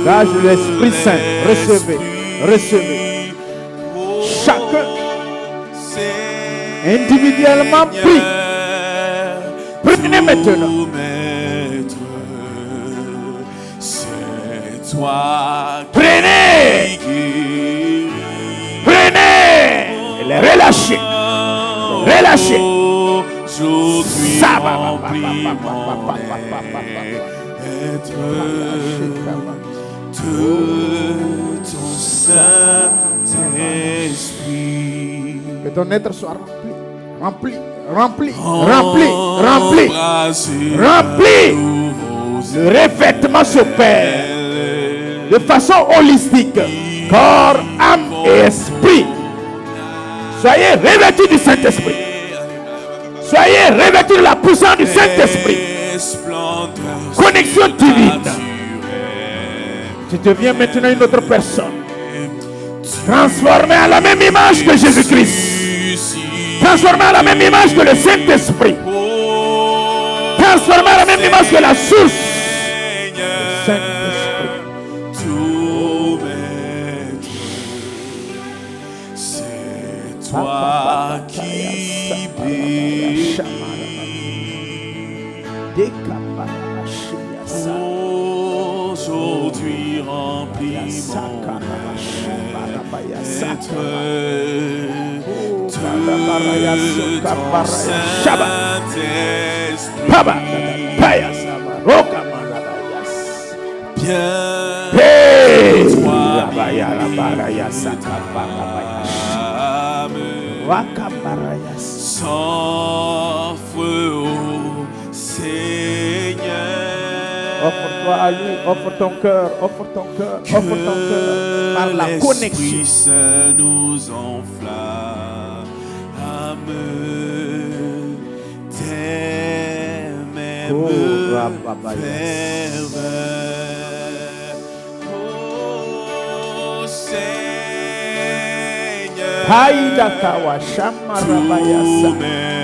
Gage de l'Esprit Saint. Recevez, recevez. Chacun individuellement prie. Prenez maintenant. C'est toi. Prenez. Prenez. Et les relâchez. Relâchez. Aujourd'hui Ça va. remplis mon être de ton Saint-Esprit. Que ton être soit rempli, rempli, rempli, rempli, rempli, rempli. Le revêtement s'opère de façon holistique, corps, âme et esprit. Soyez revêtus du Saint-Esprit. Soyez revêtus de la puissance du Saint-Esprit. Connexion divine. Tu deviens maintenant une autre personne. Transformé à la même image que Jésus-Christ. Transformé à la même image que le Saint-Esprit. Transformé à la même image que la source. Le Saint-Esprit. C'est toi qui bénis. Aujourd'hui remplis mon être de ton Saint-Esprit. Sans feu au Seigneur. Offre-toi à lui, offre ton cœur, offre ton cœur, offre ton cœur par la connexion. L'Esprit Saint nous enflamme, tes mêmes ferveurs. Oh Seigneur,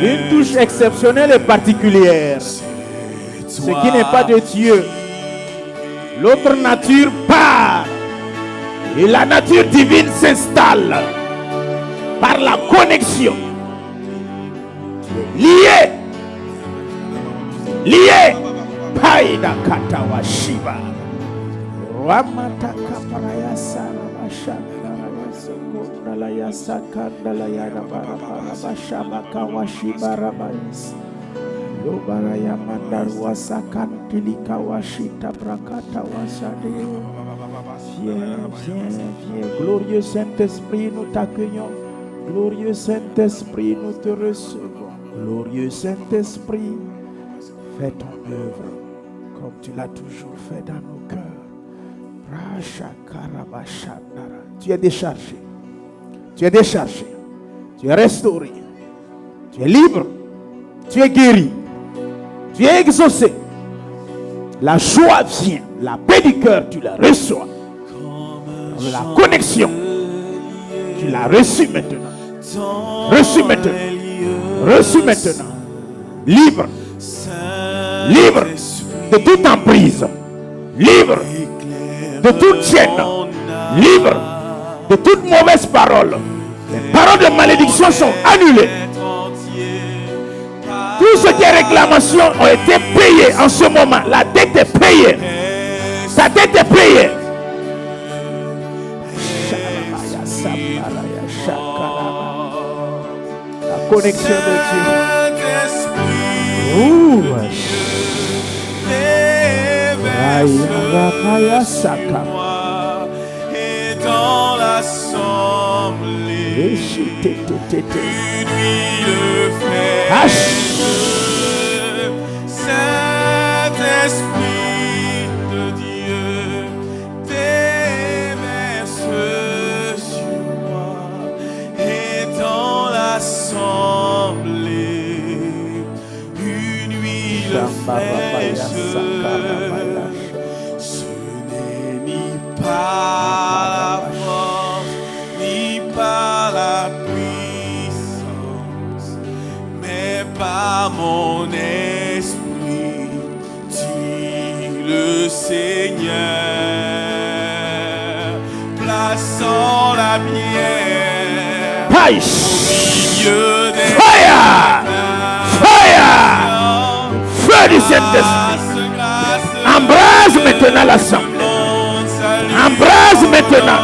une touche exceptionnelle et particulière. Ce qui n'est pas de Dieu, l'autre nature part et la nature divine s'installe par la connexion. Lié, lié. Paida katawa shiba. Ramata kaparaya sarama shakara sokondala yasakandala yanabara bashaba kawashiba rabayis. Lobaraya mandarwa sakantilika washita brakata wasade. Viens, viens, viens. Glorieux Saint-Esprit, nous t'accueillons. Glorieux Saint-Esprit, nous te recevons. Glorieux Saint-Esprit, fais ton œuvre comme tu l'as toujours fait dans nos cœurs. Tu es déchargé. Tu es déchargé. Tu es restauré. Tu es libre. Tu es guéri. Tu es exaucé. La joie vient, la paix du cœur, tu la reçois. La connexion, tu l'as reçue maintenant. Reçue maintenant. Reçue maintenant. Libre. Libre de toute emprise. Libre de toute chaîne. Libre de toute mauvaise parole. Les paroles de malédiction sont annulées. Tout ce qui est réclamation ont été payés en ce moment. La dette est payée. Ta dette est payée. La connexion de Dieu. Et dans l'assemblée, une huile fraîche. Saint-Esprit de Dieu, déverse sur moi. Et dans l'assemblée, une huile fraîche. Ce n'est ni par la force, ni par la puissance, mais par mon esprit, dit le Seigneur, plaçant la bière au milieu des Fire! Fire! Feu du Saint-Esprit. Embrase maintenant l'assemblée. Embrase maintenant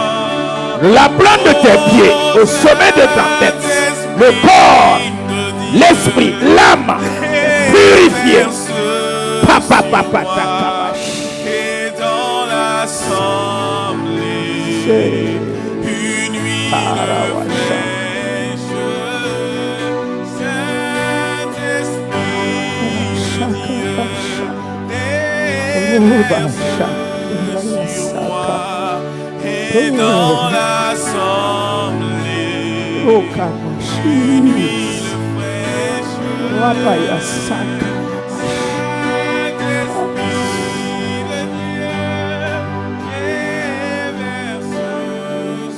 la plante de tes pieds au sommet de ta tête. Le corps, l'esprit, l'âme purifié. Papa, papa, papa. Et dans l'assemblée, une huile fraîche. Saint-Esprit, sur moi. Et dans l'assemblée, une huile fraîche. Saint-Esprit de Dieu, déverse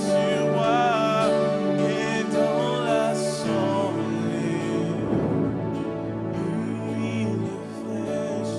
sur moi. Et dans l'assemblée, une huile fraîche.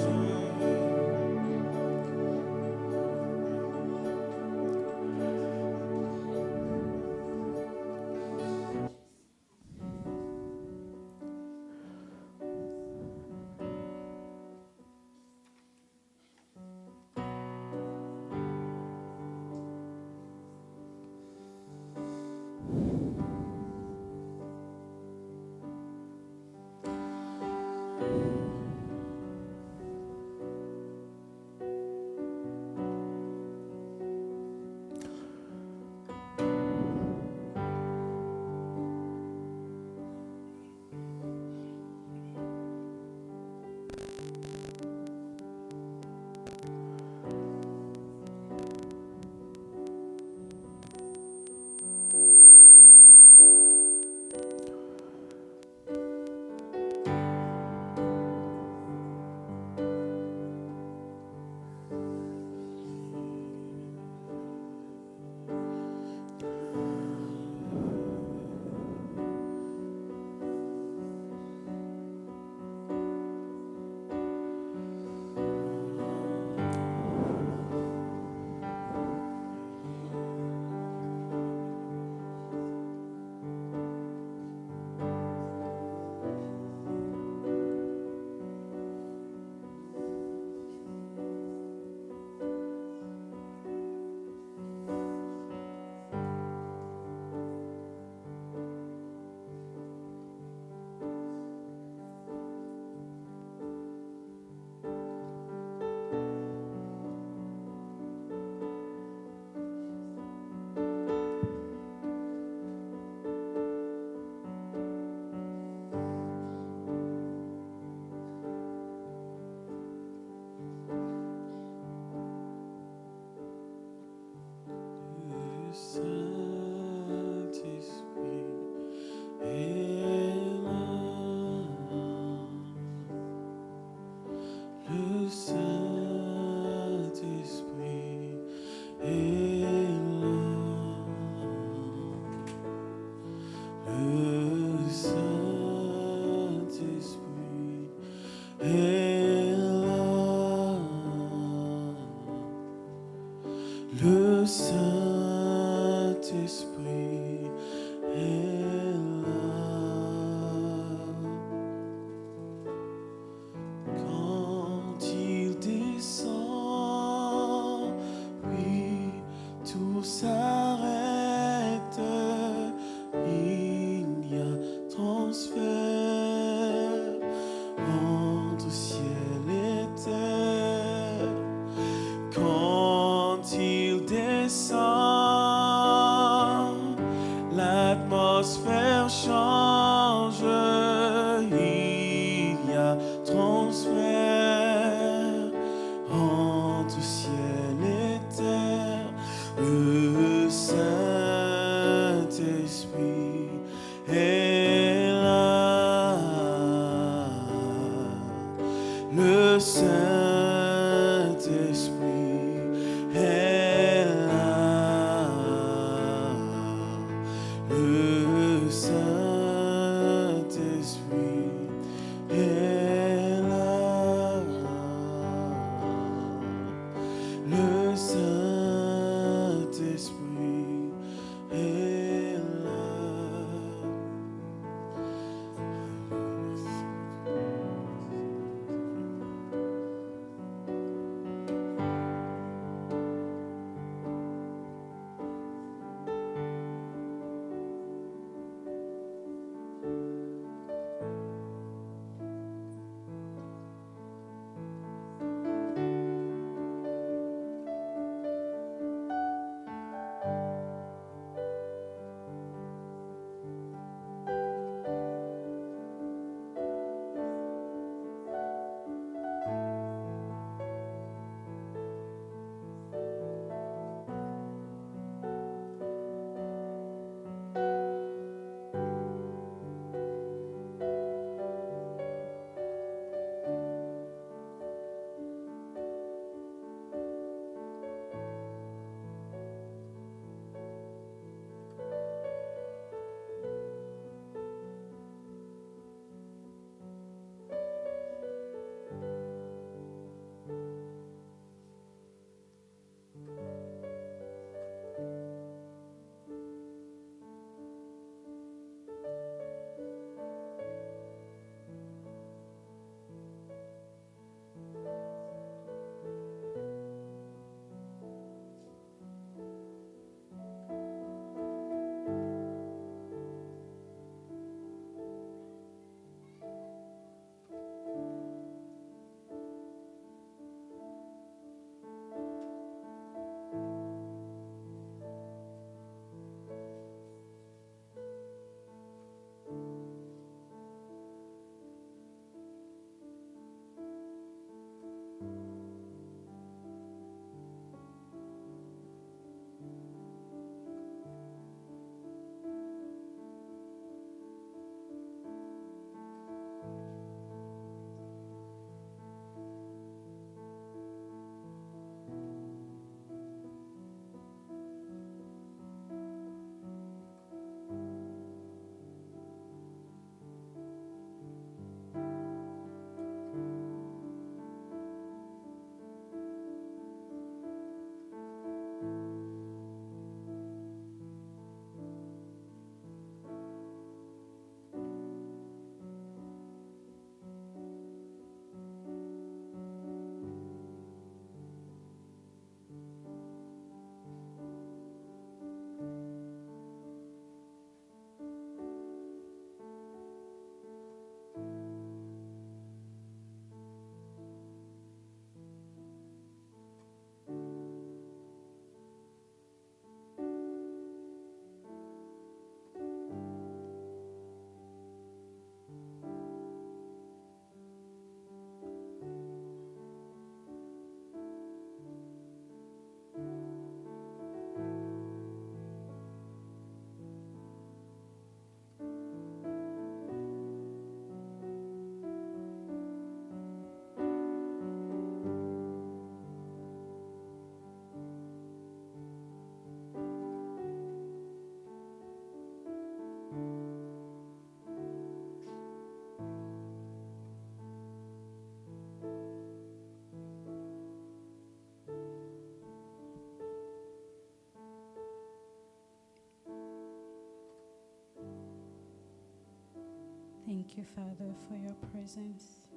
Thank you, Father, for your presence.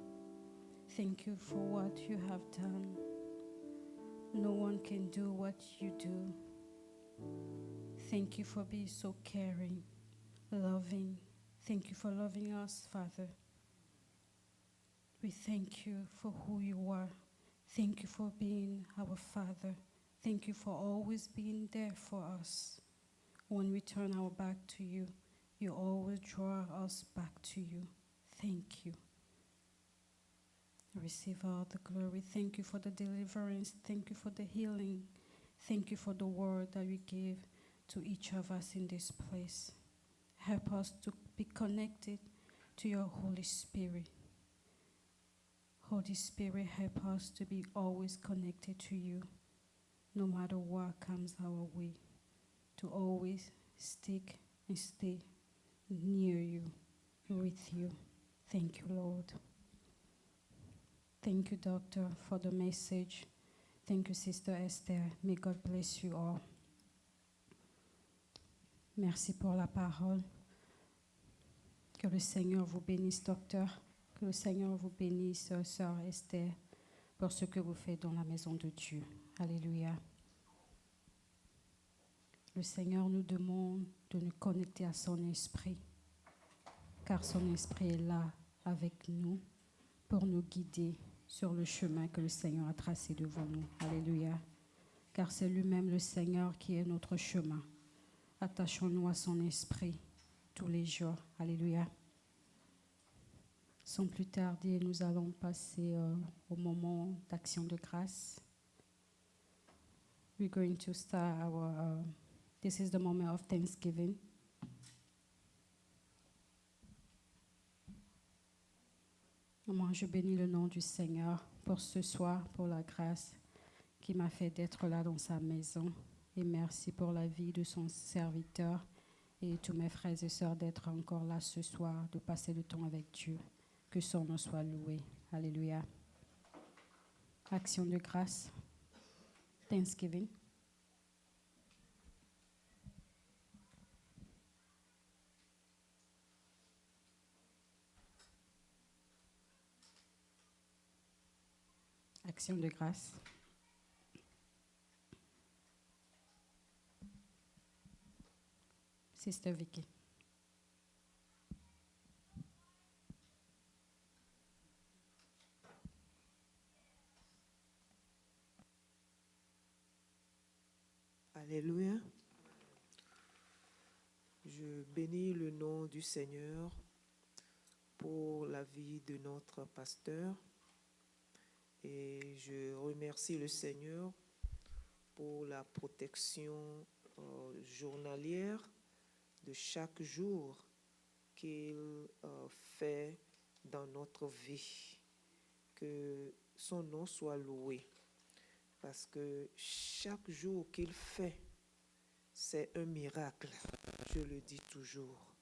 Thank you for what you have done. No one can do what you do. Thank you for being so caring, loving. Thank you for loving us, Father. We thank you for who you are. Thank you for being our Father. Thank you for always being there for us. When we turn our back to you, you always draw us back to you. Thank you. Receive all the glory. Thank you for the deliverance. Thank you for the healing. Thank you for the word that you gave to each of us in this place. Help us to be connected to your Holy Spirit. Holy Spirit, help us to be always connected to you, no matter what comes our way, to always stick and stay near you, with you. Thank you, Lord. Thank you, Doctor, for the message. Thank you, Sister Esther. May God bless you all. Merci pour la parole. Que le Seigneur vous bénisse, Docteur. Que le Seigneur vous bénisse, Sœur Esther, pour ce que vous faites dans la maison de Dieu. Alléluia. Le Seigneur nous demande de nous connecter à son esprit, car son esprit est là avec nous pour nous guider sur le chemin que le Seigneur a tracé devant nous. Alléluia. Car c'est lui-même le Seigneur qui est notre chemin. Attachons-nous à son esprit tous les jours. Alléluia. Sans plus tarder, nous allons passer au moment d'action de grâce. We're going to start this is the moment of Thanksgiving. Moi, je bénis le nom du Seigneur pour ce soir, pour la grâce qui m'a fait d'être là dans sa maison. Et merci pour la vie de son serviteur et tous mes frères et sœurs d'être encore là ce soir, de passer le temps avec Dieu. Que son nom soit loué. Alléluia. Action de grâce. Thanksgiving. Action de grâce. Sister Vicky. Alléluia. Je bénis le nom du Seigneur pour la vie de notre pasteur et je remercie le Seigneur pour la protection journalière de chaque jour qu'il fait dans notre vie. Que son nom soit loué. Parce que chaque jour qu'il fait, c'est un miracle. Je le dis toujours.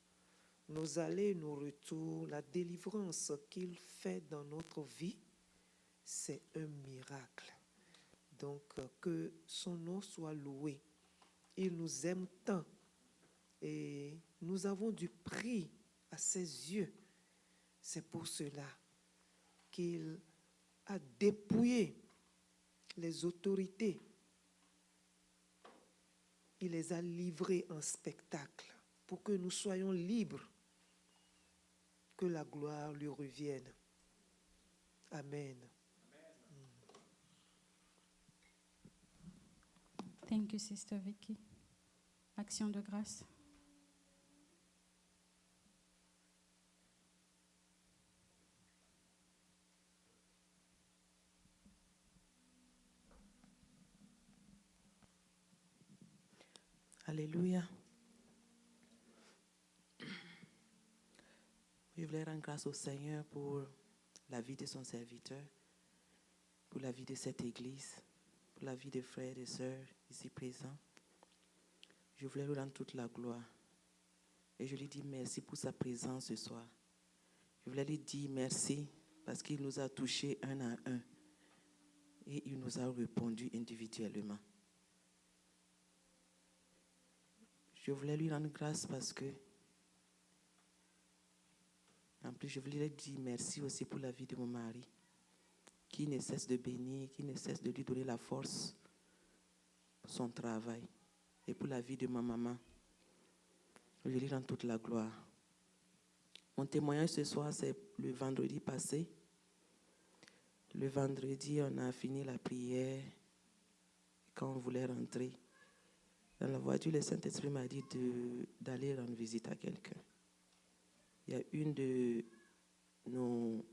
Nos allées, nos retours, la délivrance qu'il fait dans notre vie, c'est un miracle. Donc, que son nom soit loué. Il nous aime tant. Et nous avons du prix à ses yeux. C'est pour cela qu'il a dépouillé les autorités, il les a livrées en spectacle pour que nous soyons libres, que la gloire lui revienne. Amen. Thank you, Sister Vicky. Action de grâce. Alléluia. Je voulais rendre grâce au Seigneur pour la vie de son serviteur, pour la vie de cette église, pour la vie des frères et sœurs ici présents. Je voulais lui rendre toute la gloire. Et je lui dis merci pour sa présence ce soir. Je voulais lui dire merci parce qu'il nous a touchés un à un. Et il nous a répondu individuellement. Je voulais lui rendre grâce parce que plus, je voulais dire merci aussi pour la vie de mon mari, qui ne cesse de bénir, qui ne cesse de lui donner la force pour son travail. Et pour la vie de ma maman, je lui rends toute la gloire. Mon témoignage ce soir, c'est le vendredi passé. Le vendredi, on a fini la prière. Quand on voulait rentrer, dans la voiture, le Saint-Esprit m'a dit d'aller rendre visite à quelqu'un. Il y a une de nos...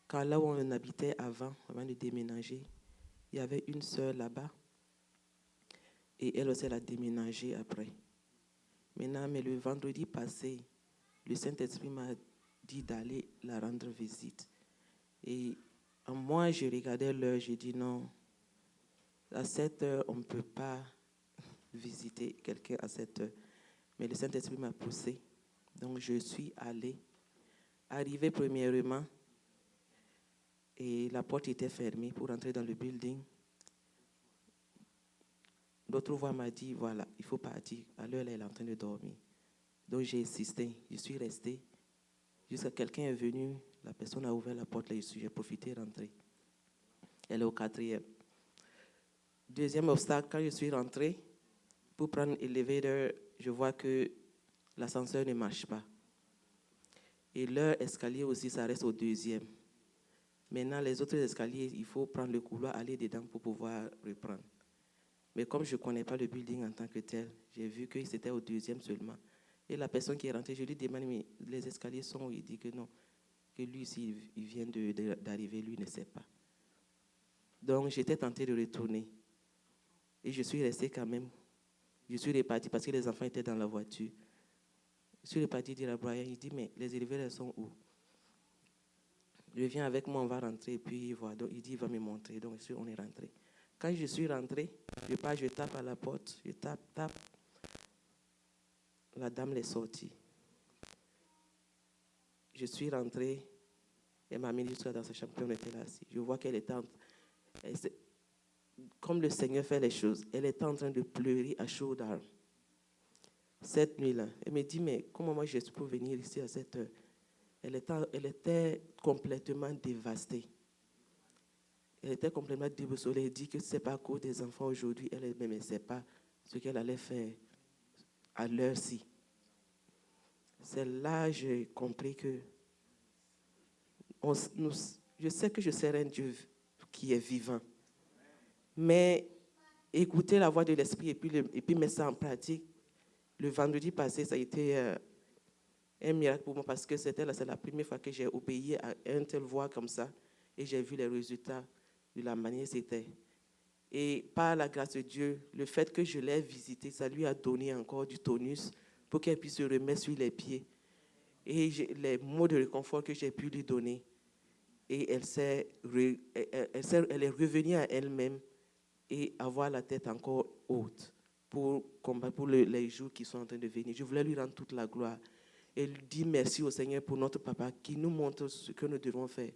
Quand là où on habitait avant de déménager, il y avait une sœur là-bas. Et elle aussi, elle a déménagé après. Maintenant, mais le vendredi passé, le Saint-Esprit m'a dit d'aller la rendre visite. Et moi, je regardais l'heure, j'ai dit non, à cette heure, on ne peut pas visiter quelqu'un à cette heure. Mais le Saint-Esprit m'a poussé. Donc, je suis allée. Arrivée premièrement, et la porte était fermée pour entrer dans le building. L'autre voix m'a dit, voilà, il faut partir. À l'heure, elle est en train de dormir. Donc, j'ai insisté. Je suis restée. Jusqu'à quelqu'un est venu. La personne a ouvert la porte. Là, j'ai profité de rentrer. Elle est au 4e. Deuxième obstacle, quand je suis rentrée, pour prendre l'élévateur, je vois que l'ascenseur ne marche pas. Et leur escalier aussi, ça reste au 2e. Maintenant, les autres escaliers, il faut prendre le couloir, aller dedans pour pouvoir reprendre. Mais comme je ne connais pas le building en tant que tel, j'ai vu que c'était au 2e seulement. Et la personne qui est rentrée, je lui demande, mais les escaliers sont où? Il dit que non, que lui ici, il vient d'arriver, lui ne sait pas. Donc, j'étais tentée de retourner. Et je suis restée quand même. Je suis repartie parce que les enfants étaient dans la voiture. Je suis repartie dire à Brian, il dit, mais les élévateurs sont où? Je viens avec moi, on va rentrer, et puis il voit. Donc, il dit, il va me montrer. Donc, on est rentré. Quand je suis rentrée, je tape à la porte, je tape. La dame est sortie. Je suis rentrée, elle m'a mis jusqu'à dans sa chambre, puis on était là assis. Je vois qu'elle était comme le Seigneur fait les choses, elle était en train de pleurer à chaudes larmes. Cette nuit-là, elle me dit, mais comment moi je peux venir ici à cette heure? Elle était complètement dévastée. Elle était complètement déboussolée. Elle dit que ce n'est pas à cause des enfants aujourd'hui. Elle ne sait pas ce qu'elle allait faire à l'heure-ci. C'est là que j'ai compris que je sais que je sers un Dieu qui est vivant. Mais écouter la voix de l'Esprit et puis mettre ça en pratique, le vendredi passé, ça a été un miracle pour moi parce que c'est la première fois que j'ai obéi à une telle voix comme ça et j'ai vu les résultats de la manière que c'était. Et par la grâce de Dieu, le fait que je l'ai visité, ça lui a donné encore du tonus pour qu'elle puisse se remettre sur les pieds. Et les mots de réconfort que j'ai pu lui donner. Et elle est revenue à elle-même et avoir la tête encore haute pour combattre pour les jours qui sont en train de venir. Je voulais lui rendre toute la gloire et lui dire merci au Seigneur pour notre papa qui nous montre ce que nous devons faire.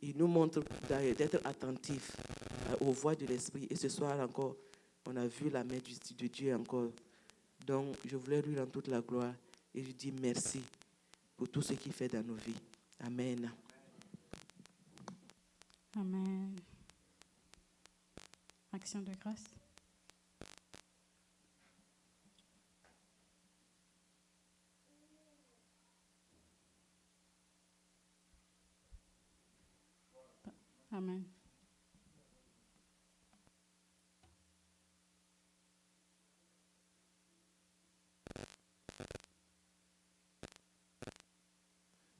Il nous montre d'être attentifs aux voix de l'Esprit. Et ce soir encore, on a vu la main de Dieu encore. Donc, je voulais lui rendre toute la gloire et lui dire merci pour tout ce qu'il fait dans nos vies. Amen. Amen. Action de grâce. Amen.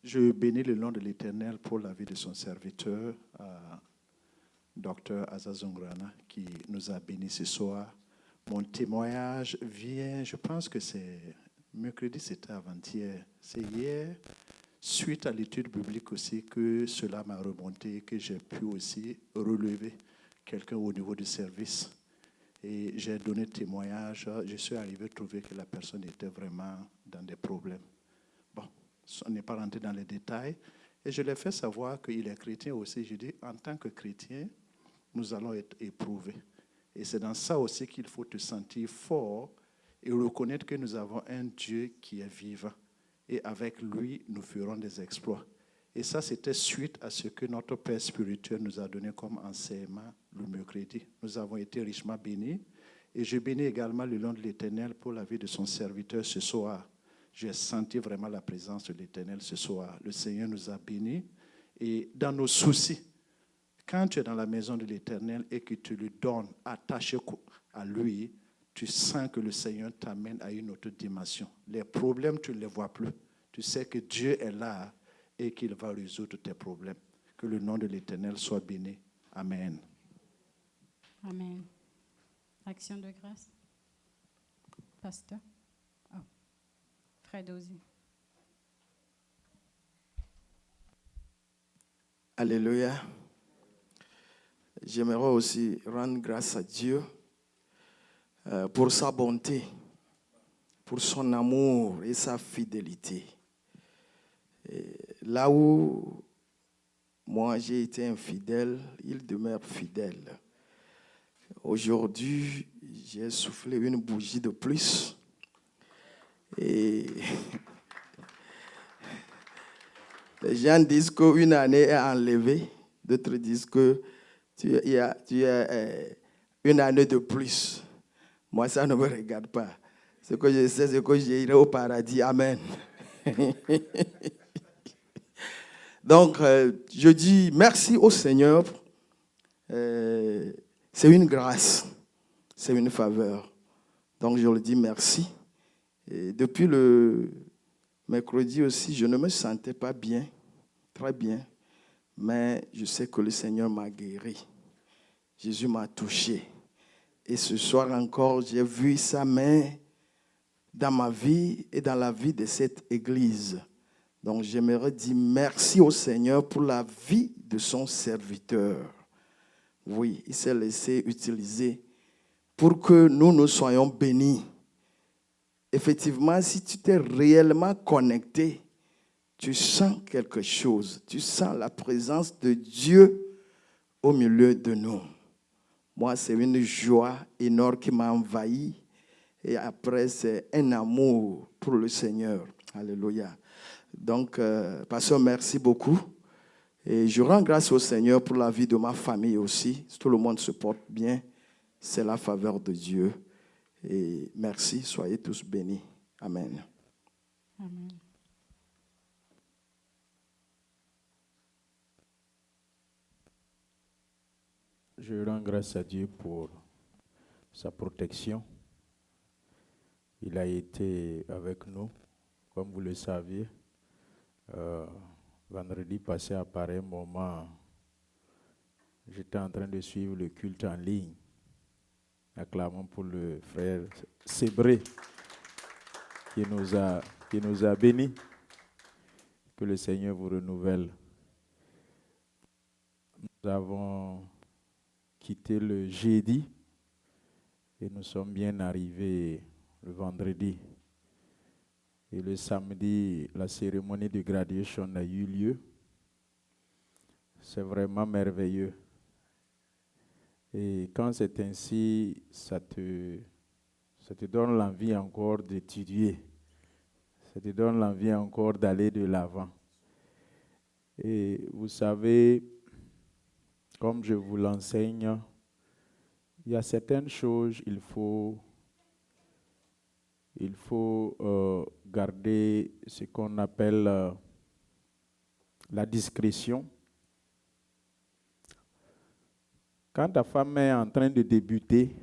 Je bénis le nom de l'Éternel pour la vie de son serviteur, Dr Azazongrana, qui nous a bénis ce soir. Mon témoignage vient, je pense que c'est mercredi, c'était avant-hier, c'est hier, suite à l'étude biblique aussi, que cela m'a remonté, que j'ai pu aussi relever quelqu'un au niveau du service. Et j'ai donné témoignage, je suis arrivé à trouver que la personne était vraiment dans des problèmes. Bon, on n'est pas rentré dans les détails. Et je lui ai fait savoir qu'il est chrétien aussi. Je dis, en tant que chrétien, nous allons être éprouvés. Et c'est dans ça aussi qu'il faut te sentir fort et reconnaître que nous avons un Dieu qui est vivant et avec lui, nous ferons des exploits. Et ça, c'était suite à ce que notre Père spirituel nous a donné comme enseignement le mercredi. Nous avons été richement bénis. Et je bénis également le nom de l'Éternel pour la vie de son serviteur ce soir. J'ai senti vraiment la présence de l'Éternel ce soir. Le Seigneur nous a bénis. Et dans nos soucis, quand tu es dans la maison de l'Éternel et que tu lui donnes, attaché à lui, tu sens que le Seigneur t'amène à une autre dimension. Les problèmes, tu ne les vois plus. Tu sais que Dieu est là et qu'il va résoudre tes problèmes. Que le nom de l'Éternel soit béni. Amen. Amen. Action de grâce. Pasteur. Oh. Frère Dozy. Alléluia. J'aimerais aussi rendre grâce à Dieu pour sa bonté, pour son amour et sa fidélité. Et là où moi j'ai été infidèle, il demeure fidèle. Aujourd'hui, j'ai soufflé une bougie de plus. Et les gens disent qu'une année est enlevée. D'autres disent que tu as une année de plus. Moi, ça ne me regarde pas. Ce que je sais, c'est que j'irai au paradis. Amen. Donc, je dis merci au Seigneur. C'est une grâce, c'est une faveur. Donc, je le dis merci. Et depuis le mercredi aussi, je ne me sentais pas bien, très bien. Mais je sais que le Seigneur m'a guéri. Jésus m'a touché. Et ce soir encore, j'ai vu sa main dans ma vie et dans la vie de cette église. Donc, j'aimerais dire merci au Seigneur pour la vie de son serviteur. Oui, il s'est laissé utiliser pour que nous soyons bénis. Effectivement, si tu t'es réellement connecté, tu sens quelque chose. Tu sens la présence de Dieu au milieu de nous. Moi, c'est une joie énorme qui m'a envahi. Et après, c'est un amour pour le Seigneur. Alléluia. Donc, pasteur, merci beaucoup. Et je rends grâce au Seigneur pour la vie de ma famille aussi. Si tout le monde se porte bien, c'est la faveur de Dieu. Et merci, soyez tous bénis. Amen. Amen. Je rends grâce à Dieu pour sa protection. Il a été avec nous, comme vous le saviez. Vendredi passé, à pareil moment, j'étais en train de suivre le culte en ligne. Acclamons pour le frère Sébré qui nous a bénis. Que le Seigneur vous renouvelle. Nous avons quitté le jeudi et nous sommes bien arrivés le vendredi. Et le samedi, la cérémonie de graduation a eu lieu. C'est vraiment merveilleux. Et quand c'est ainsi, ça te donne l'envie encore d'étudier. Ça te donne l'envie encore d'aller de l'avant. Et vous savez, comme je vous l'enseigne, il y a certaines choses, il faut garder ce qu'on appelle la discrétion. Quand ta femme est en train de débuter,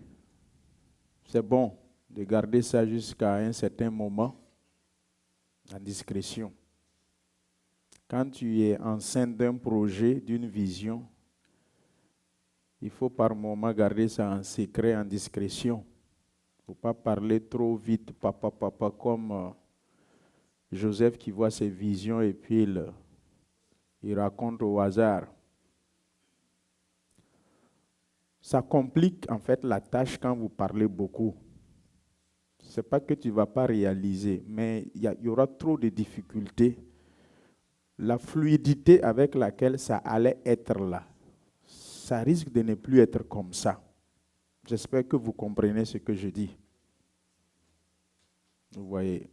c'est bon de garder ça jusqu'à un certain moment, la discrétion. Quand tu es enceinte d'un projet, d'une vision, il faut par moment garder ça en secret, en discrétion. Il ne faut pas parler trop vite, papa, comme Joseph qui voit ses visions et puis il raconte au hasard. Ça complique en fait la tâche quand vous parlez beaucoup. Ce n'est pas que tu ne vas pas réaliser, mais il y aura trop de difficultés. La fluidité avec laquelle ça allait être là, ça risque de ne plus être comme ça. J'espère que vous comprenez ce que je dis. Vous voyez.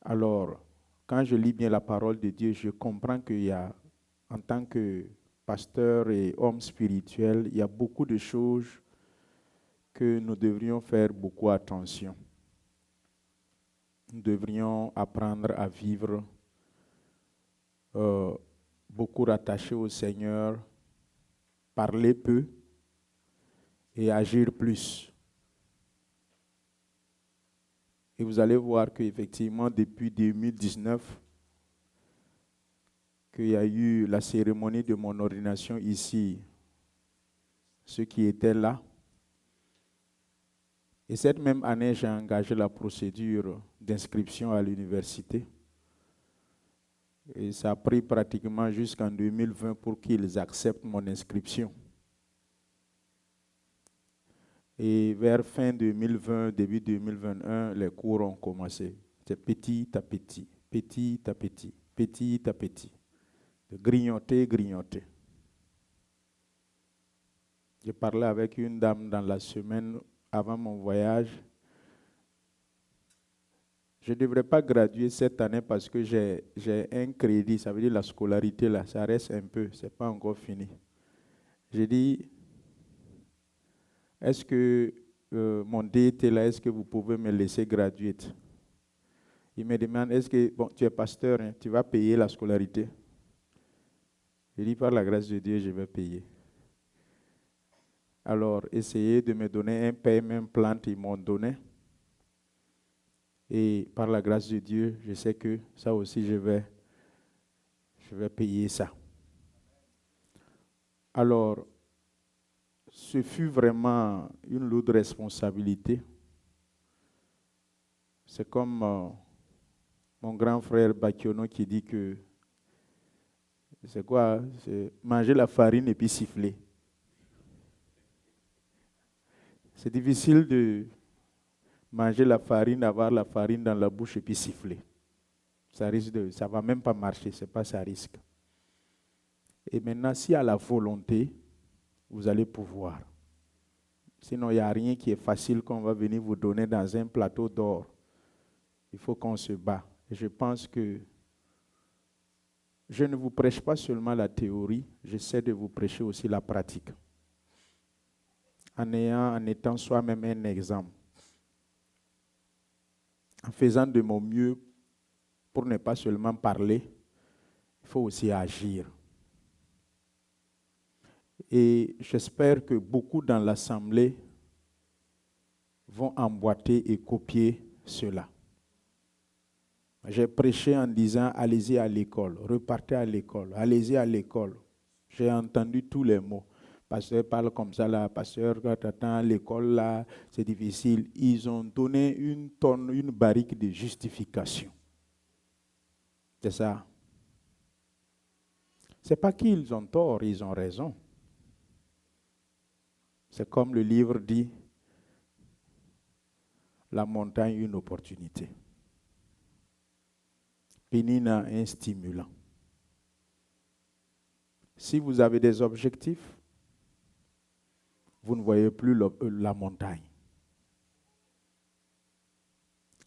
Alors, quand je lis bien la parole de Dieu, je comprends qu'il y a, en tant que pasteur et homme spirituel, il y a beaucoup de choses que nous devrions faire beaucoup attention. Nous devrions apprendre à vivre beaucoup rattachés au Seigneur, parler peu et agir plus. Et vous allez voir qu'effectivement, depuis 2019, qu'il y a eu la cérémonie de mon ordination ici, ceux qui étaient là. Et cette même année, j'ai engagé la procédure d'inscription à l'université. Et ça a pris pratiquement jusqu'en 2020 pour qu'ils acceptent mon inscription. Et vers fin 2020, début 2021, les cours ont commencé. C'est petit à petit, petit à petit, petit à petit. De grignoter, grignoter. J'ai parlé avec une dame dans la semaine avant mon voyage. Je ne devrais pas graduer cette année parce que j'ai un crédit, ça veut dire la scolarité là, ça reste un peu, ce n'est pas encore fini. J'ai dit, est-ce que mon DT là, est-ce que vous pouvez me laisser graduer? Il me demande, est-ce que, bon, tu es pasteur, hein, tu vas payer la scolarité? Je dis, par la grâce de Dieu, je vais payer. Alors, essayez de me donner un paiement plan, ils m'ont donné. Et par la grâce de Dieu, je sais que ça aussi, je vais payer ça. Alors, ce fut vraiment une lourde responsabilité. C'est comme mon grand frère Bakiono qui dit que c'est quoi? C'est manger la farine et puis siffler. C'est difficile de manger la farine, avoir la farine dans la bouche et puis siffler. Ça ne va même pas marcher, ce n'est pas ça risque. Et maintenant, s'il y a la volonté, vous allez pouvoir. Sinon, il n'y a rien qui est facile qu'on va venir vous donner dans un plateau d'or. Il faut qu'on se bat. Et je pense que je ne vous prêche pas seulement la théorie, j'essaie de vous prêcher aussi la pratique. En étant soi-même un exemple. En faisant de mon mieux pour ne pas seulement parler, il faut aussi agir. Et j'espère que beaucoup dans l'Assemblée vont emboîter et copier cela. J'ai prêché en disant, allez-y à l'école, repartez à l'école, allez-y à l'école. J'ai entendu tous les mots. Pasteur parle comme ça là, pasteur, l'école là, c'est difficile. Ils ont donné une barrique de justification. C'est ça. C'est pas qu'ils ont tort, ils ont raison. C'est comme le livre dit, la montagne, une opportunité. Pénina, un stimulant. Si vous avez des objectifs, vous ne voyez plus la montagne.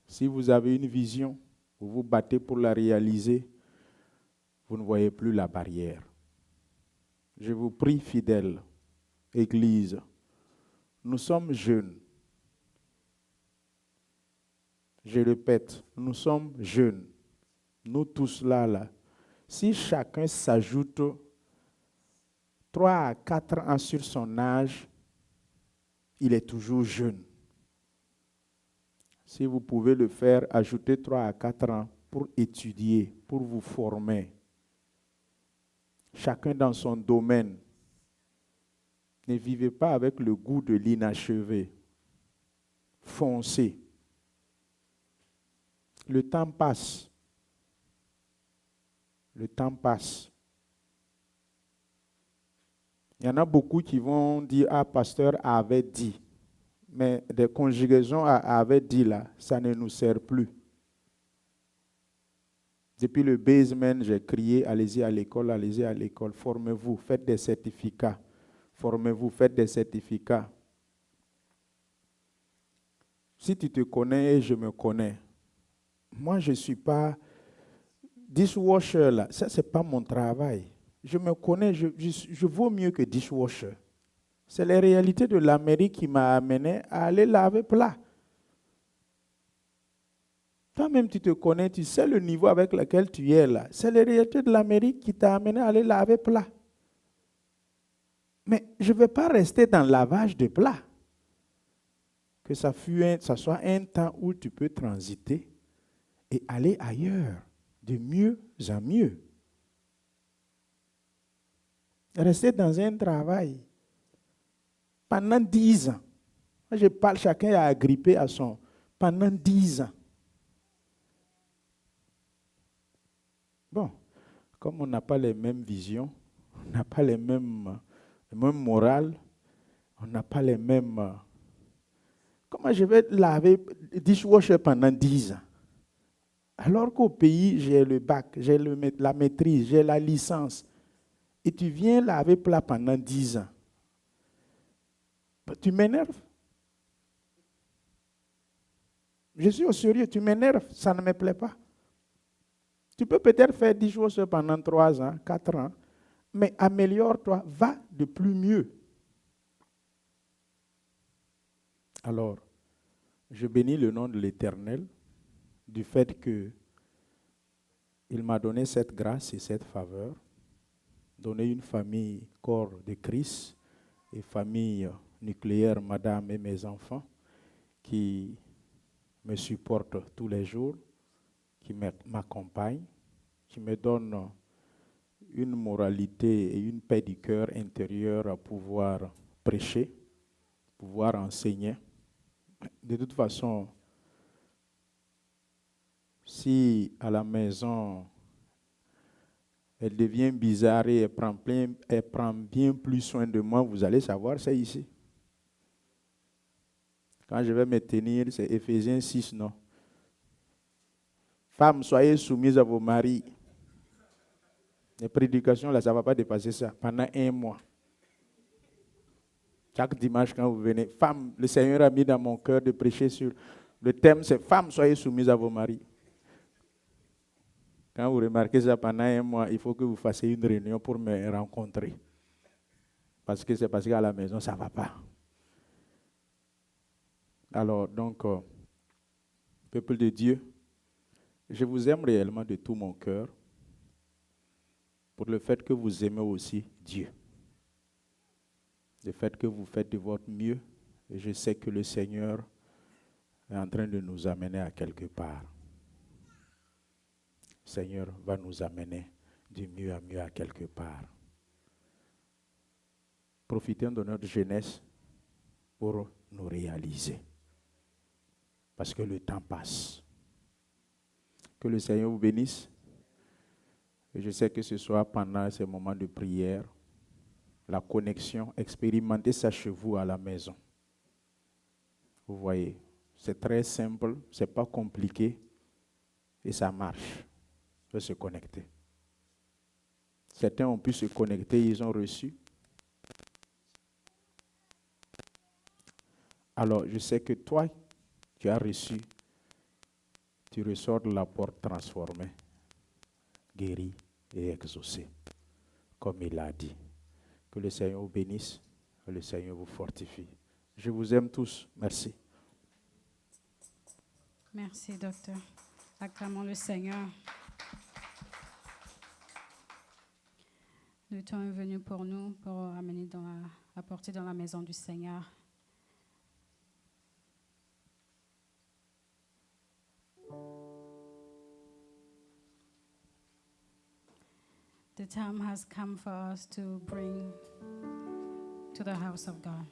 Si vous avez une vision, vous vous battez pour la réaliser, vous ne voyez plus la barrière. Je vous prie, fidèles, Église, nous sommes jeunes. Je répète, nous sommes jeunes. Nous tous là. Si chacun s'ajoute 3 à 4 ans sur son âge, il est toujours jeune. Si vous pouvez le faire, ajoutez 3 à 4 ans pour étudier, pour vous former. Chacun dans son domaine. Ne vivez pas avec le goût de l'inachevé. Foncez. Le temps passe. Le temps passe. Il y en a beaucoup qui vont dire, ah, pasteur avait dit. Mais des conjugaisons avait dit là, ça ne nous sert plus. Depuis le basement, j'ai crié, allez-y à l'école, formez-vous, faites des certificats. Formez-vous, faites des certificats. Si tu te connais et je me connais, Moi, je ne suis pas dishwasher là. Ça, ce n'est pas mon travail. Je me connais, je vaux mieux que dishwasher. C'est la réalité de l'Amérique qui m'a amené à aller laver plat. Toi-même, tu te connais, tu sais le niveau avec lequel tu es là. C'est la réalité de l'Amérique qui t'a amené à aller laver plat. Mais je ne vais pas rester dans le lavage de plat. Que ça soit un temps où tu peux transiter et aller ailleurs, de mieux en mieux. Rester dans un travail pendant 10 ans. Moi, je parle, chacun est agrippé à son... Pendant 10 ans. Bon, comme on n'a pas les mêmes visions, on n'a pas les mêmes morales, on n'a pas les mêmes... Comment je vais laver dishwasher pendant 10 ans? Alors qu'au pays, j'ai le bac, j'ai la maîtrise, j'ai la licence. Et tu viens laver plat pendant 10 ans. Tu m'énerves. Je suis au sérieux, tu m'énerves, ça ne me plaît pas. Tu peux peut-être faire 10 choses pendant 3 ans, 4 ans, mais améliore-toi, va de plus mieux. Alors, je bénis le nom de l'Éternel du fait qu'il m'a donné cette grâce et cette faveur, donné une famille corps de Christ et famille nucléaire, madame et mes enfants, qui me supportent tous les jours, qui m'accompagnent, qui me donnent une moralité et une paix du cœur intérieur à pouvoir prêcher, pouvoir enseigner. De toute façon, si à la maison, elle devient bizarre et elle prend bien plus soin de moi, vous allez savoir, c'est ici. Quand je vais me tenir, c'est Éphésiens 6, non? Femmes, soyez soumises à vos maris. Les prédications, là, ça ne va pas dépasser ça. Pendant 1 mois. Chaque dimanche, quand vous venez, femmes, le Seigneur a mis dans mon cœur de prêcher sur le thème, c'est femmes, soyez soumises à vos maris. Quand vous remarquez ça pendant 1 mois, il faut que vous fassiez une réunion pour me rencontrer. Parce qu'à la maison, ça ne va pas. Alors, donc, peuple de Dieu, je vous aime réellement de tout mon cœur pour le fait que vous aimez aussi Dieu. Le fait que vous faites de votre mieux. Et je sais que le Seigneur est en train de nous amener à quelque part. Le Seigneur va nous amener de mieux à mieux à quelque part. Profitons de notre jeunesse pour nous réaliser. Parce que le temps passe. Que le Seigneur vous bénisse. Et je sais que ce soit pendant ces moments de prière, la connexion, expérimentez ça chez vous à la maison. Vous voyez, c'est très simple, c'est pas compliqué et ça marche. On peut se connecter. Certains ont pu se connecter, ils ont reçu. Alors, je sais que toi, tu as reçu, tu ressors de la porte transformée, guéri et exaucé, comme il l'a dit. Que le Seigneur vous bénisse, que le Seigneur vous fortifie. Je vous aime tous. Merci. Merci, docteur. Acclamons le Seigneur. Le temps est venu pour nous, pour apporter dans la maison du Seigneur. The time has come for us to bring to the house of God.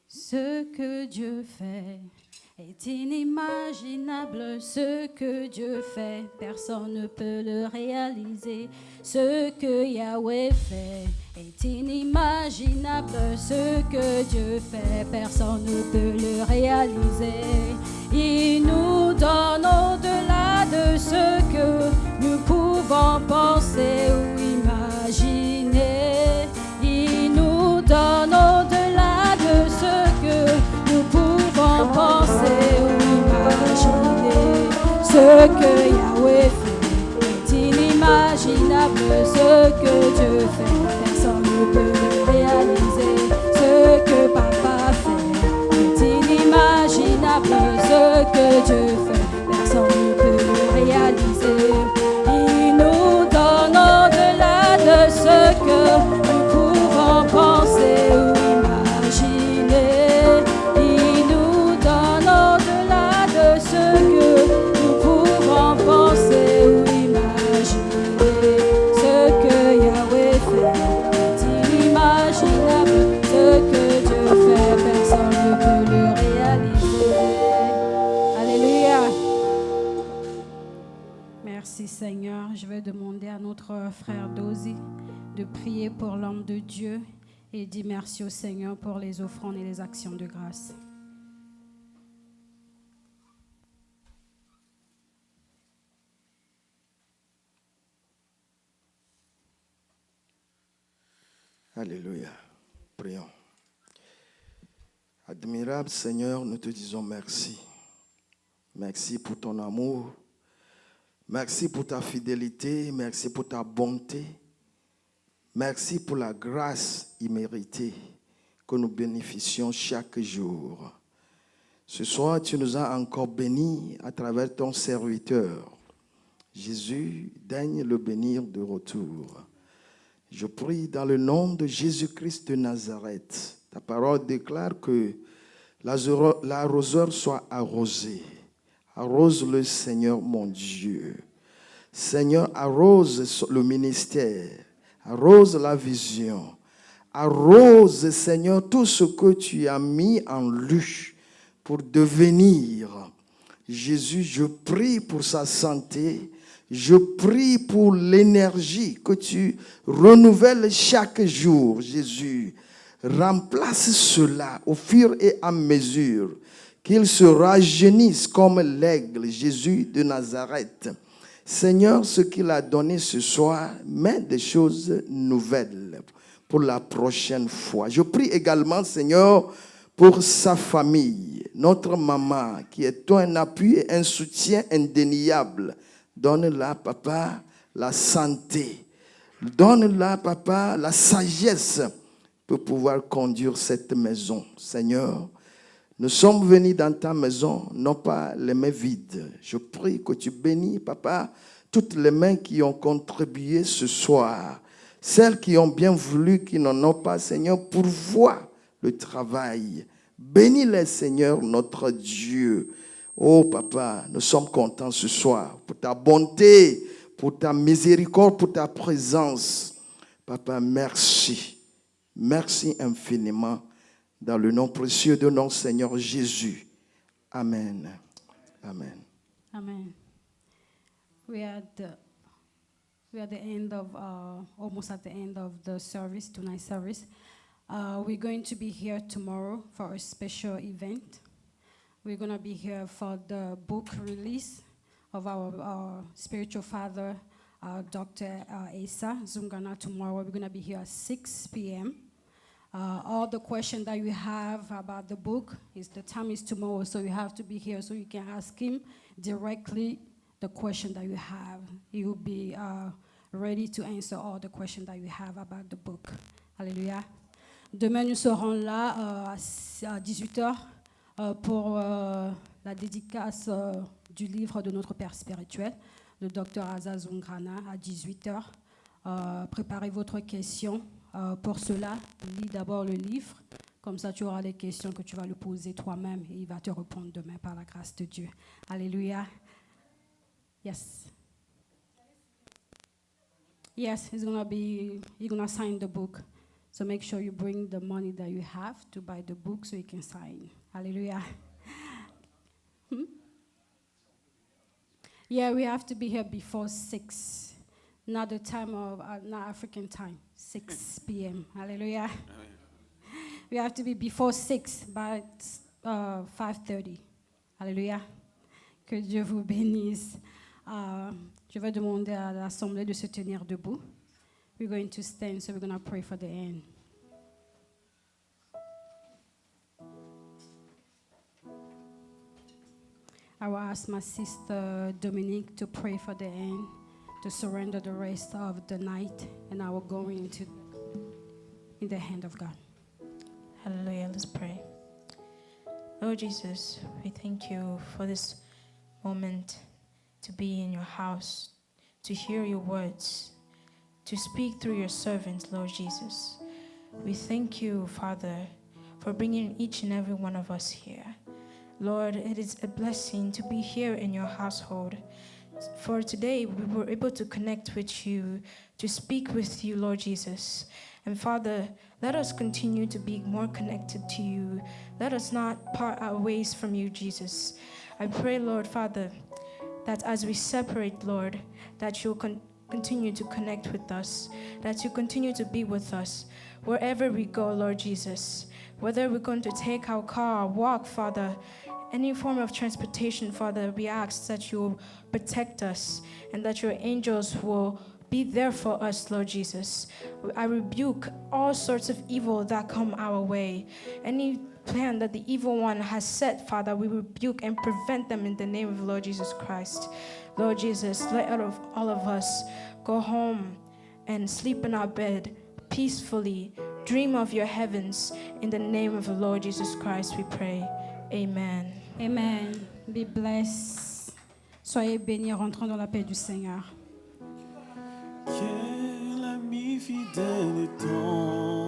Ce que Dieu fait est inimaginable. Ce que Dieu fait, personne ne peut le réaliser. Ce que Yahweh fait est inimaginable. Ce que Dieu fait, personne ne peut le réaliser. Il nous donne au-delà de ce que nous pouvons penser ou imaginer. Il nous donne au-delà de ce que nous pouvons penser. Ce que Yahweh fait est inimaginable. Ce que Dieu fait, personne ne peut le réaliser. Ce que Papa fait est inimaginable. Ce que Dieu fait, personne ne peut le réaliser. Il nous donne au-delà de ce que nous pouvons penser ou imaginer. Il nous donne au-delà de ce que nous pouvons penser ou imaginer. Ce que Yahweh fait est inimaginable. Ce que Dieu fait, personne ne peut le réaliser. Alléluia. Merci Seigneur. Je vais demander à notre frère Dozy de prier pour l'homme de Dieu et dire merci au Seigneur pour les offrandes et les actions de grâce. Alléluia. Prions. Admirable Seigneur, nous te disons merci. Merci pour ton amour. Merci pour ta fidélité. Merci pour ta bonté. Merci pour la grâce imméritée que nous bénéficions chaque jour. Ce soir, tu nous as encore bénis à travers ton serviteur. Jésus, daigne le bénir de retour. Je prie dans le nom de Jésus-Christ de Nazareth. Ta parole déclare que l'arroseur soit arrosé. Arrose le Seigneur mon Dieu. Seigneur, arrose le ministère. Arrose la vision. Arrose, Seigneur, tout ce que tu as mis en lui pour devenir. Jésus, je prie pour sa santé. Je prie pour l'énergie que tu renouvelles chaque jour, Jésus. Remplace cela au fur et à mesure qu'il se rajeunisse comme l'aigle, Jésus de Nazareth. Seigneur, ce qu'il a donné ce soir, mets des choses nouvelles pour la prochaine fois. Je prie également, Seigneur, pour sa famille, notre maman, qui est un appui et un soutien indéniable. Donne-la, Papa, la santé. Donne-la, Papa, la sagesse pour pouvoir conduire cette maison. Seigneur, nous sommes venus dans ta maison, non pas les mains vides. Je prie que tu bénis, Papa, toutes les mains qui ont contribué ce soir. Celles qui ont bien voulu, qui n'en ont pas, Seigneur, pourvoie le travail. Bénis-les, Seigneur, notre Dieu. Oh, Papa, nous sommes contents ce soir pour ta bonté, pour ta miséricorde, pour ta présence. Papa, merci. Merci infiniment. Dans le nom précieux de notre Seigneur Jésus. Amen. Amen. Amen. We are at the end of almost at the end of the service, tonight's service. We're going to be here tomorrow for a special event. We're going to be here for the book release of our spiritual father, Dr. Asa Zungana. Tomorrow we're going to be here at 6 p.m. All the questions that you have about the book, the time is tomorrow, so you have to be here so you can ask him directly the question that you have. He will be ready to answer all the questions that you have about the book. Alléluia. Demain, nous serons là à 18h pour la dédicace du livre de notre Père spirituel, le Dr. Asa Zungrana, à 18h. Préparez votre question. Pour cela, lis d'abord le livre. Comme ça, tu auras les questions que tu vas lui poser toi-même et il va te répondre demain par la grâce de Dieu. Alléluia. Yes. Yes, he's gonna sign the book. So make sure you bring the money that you have to buy the book so you can sign. Hallelujah. Yeah, we have to be here before 6. Not the time of, not African time, 6 p.m. Hallelujah. We have to be before 6, by 5:30. Hallelujah. Que Dieu vous bénisse. Je vais demander à l'Assemblée de se tenir debout. We're going to stand, so we're going to pray for the end. I will ask my sister Dominique to pray for the end, to surrender the rest of the night, and I will go in the hand of God. Hallelujah. Let's pray. Lord Jesus, we thank you for this moment to be in your house, to hear your words, to speak through your servants, Lord Jesus. We thank you, Father, for bringing each and every one of us here. Lord, it is a blessing to be here in your household. For today, we were able to connect with you, to speak with you, Lord Jesus. And Father, let us continue to be more connected to you. Let us not part our ways from you, Jesus. I pray, Lord, Father, that as we separate, Lord, that you'll continue to connect with us, that you continue to be with us wherever we go, Lord Jesus. Whether we're going to take our car, walk, Father, any form of transportation, Father, we ask that you will protect us and that your angels will be there for us, Lord Jesus. I rebuke all sorts of evil that come our way. Any plan that the evil one has set, Father, we rebuke and prevent them in the name of Lord Jesus Christ. Lord Jesus, let all of us go home and sleep in our bed peacefully. Dream of your heavens. In the name of the Lord Jesus Christ, we pray. Amen. Amen. Be blessed. Soyez bénis, rentrons dans la paix du Seigneur. Quel ami fidèle est ton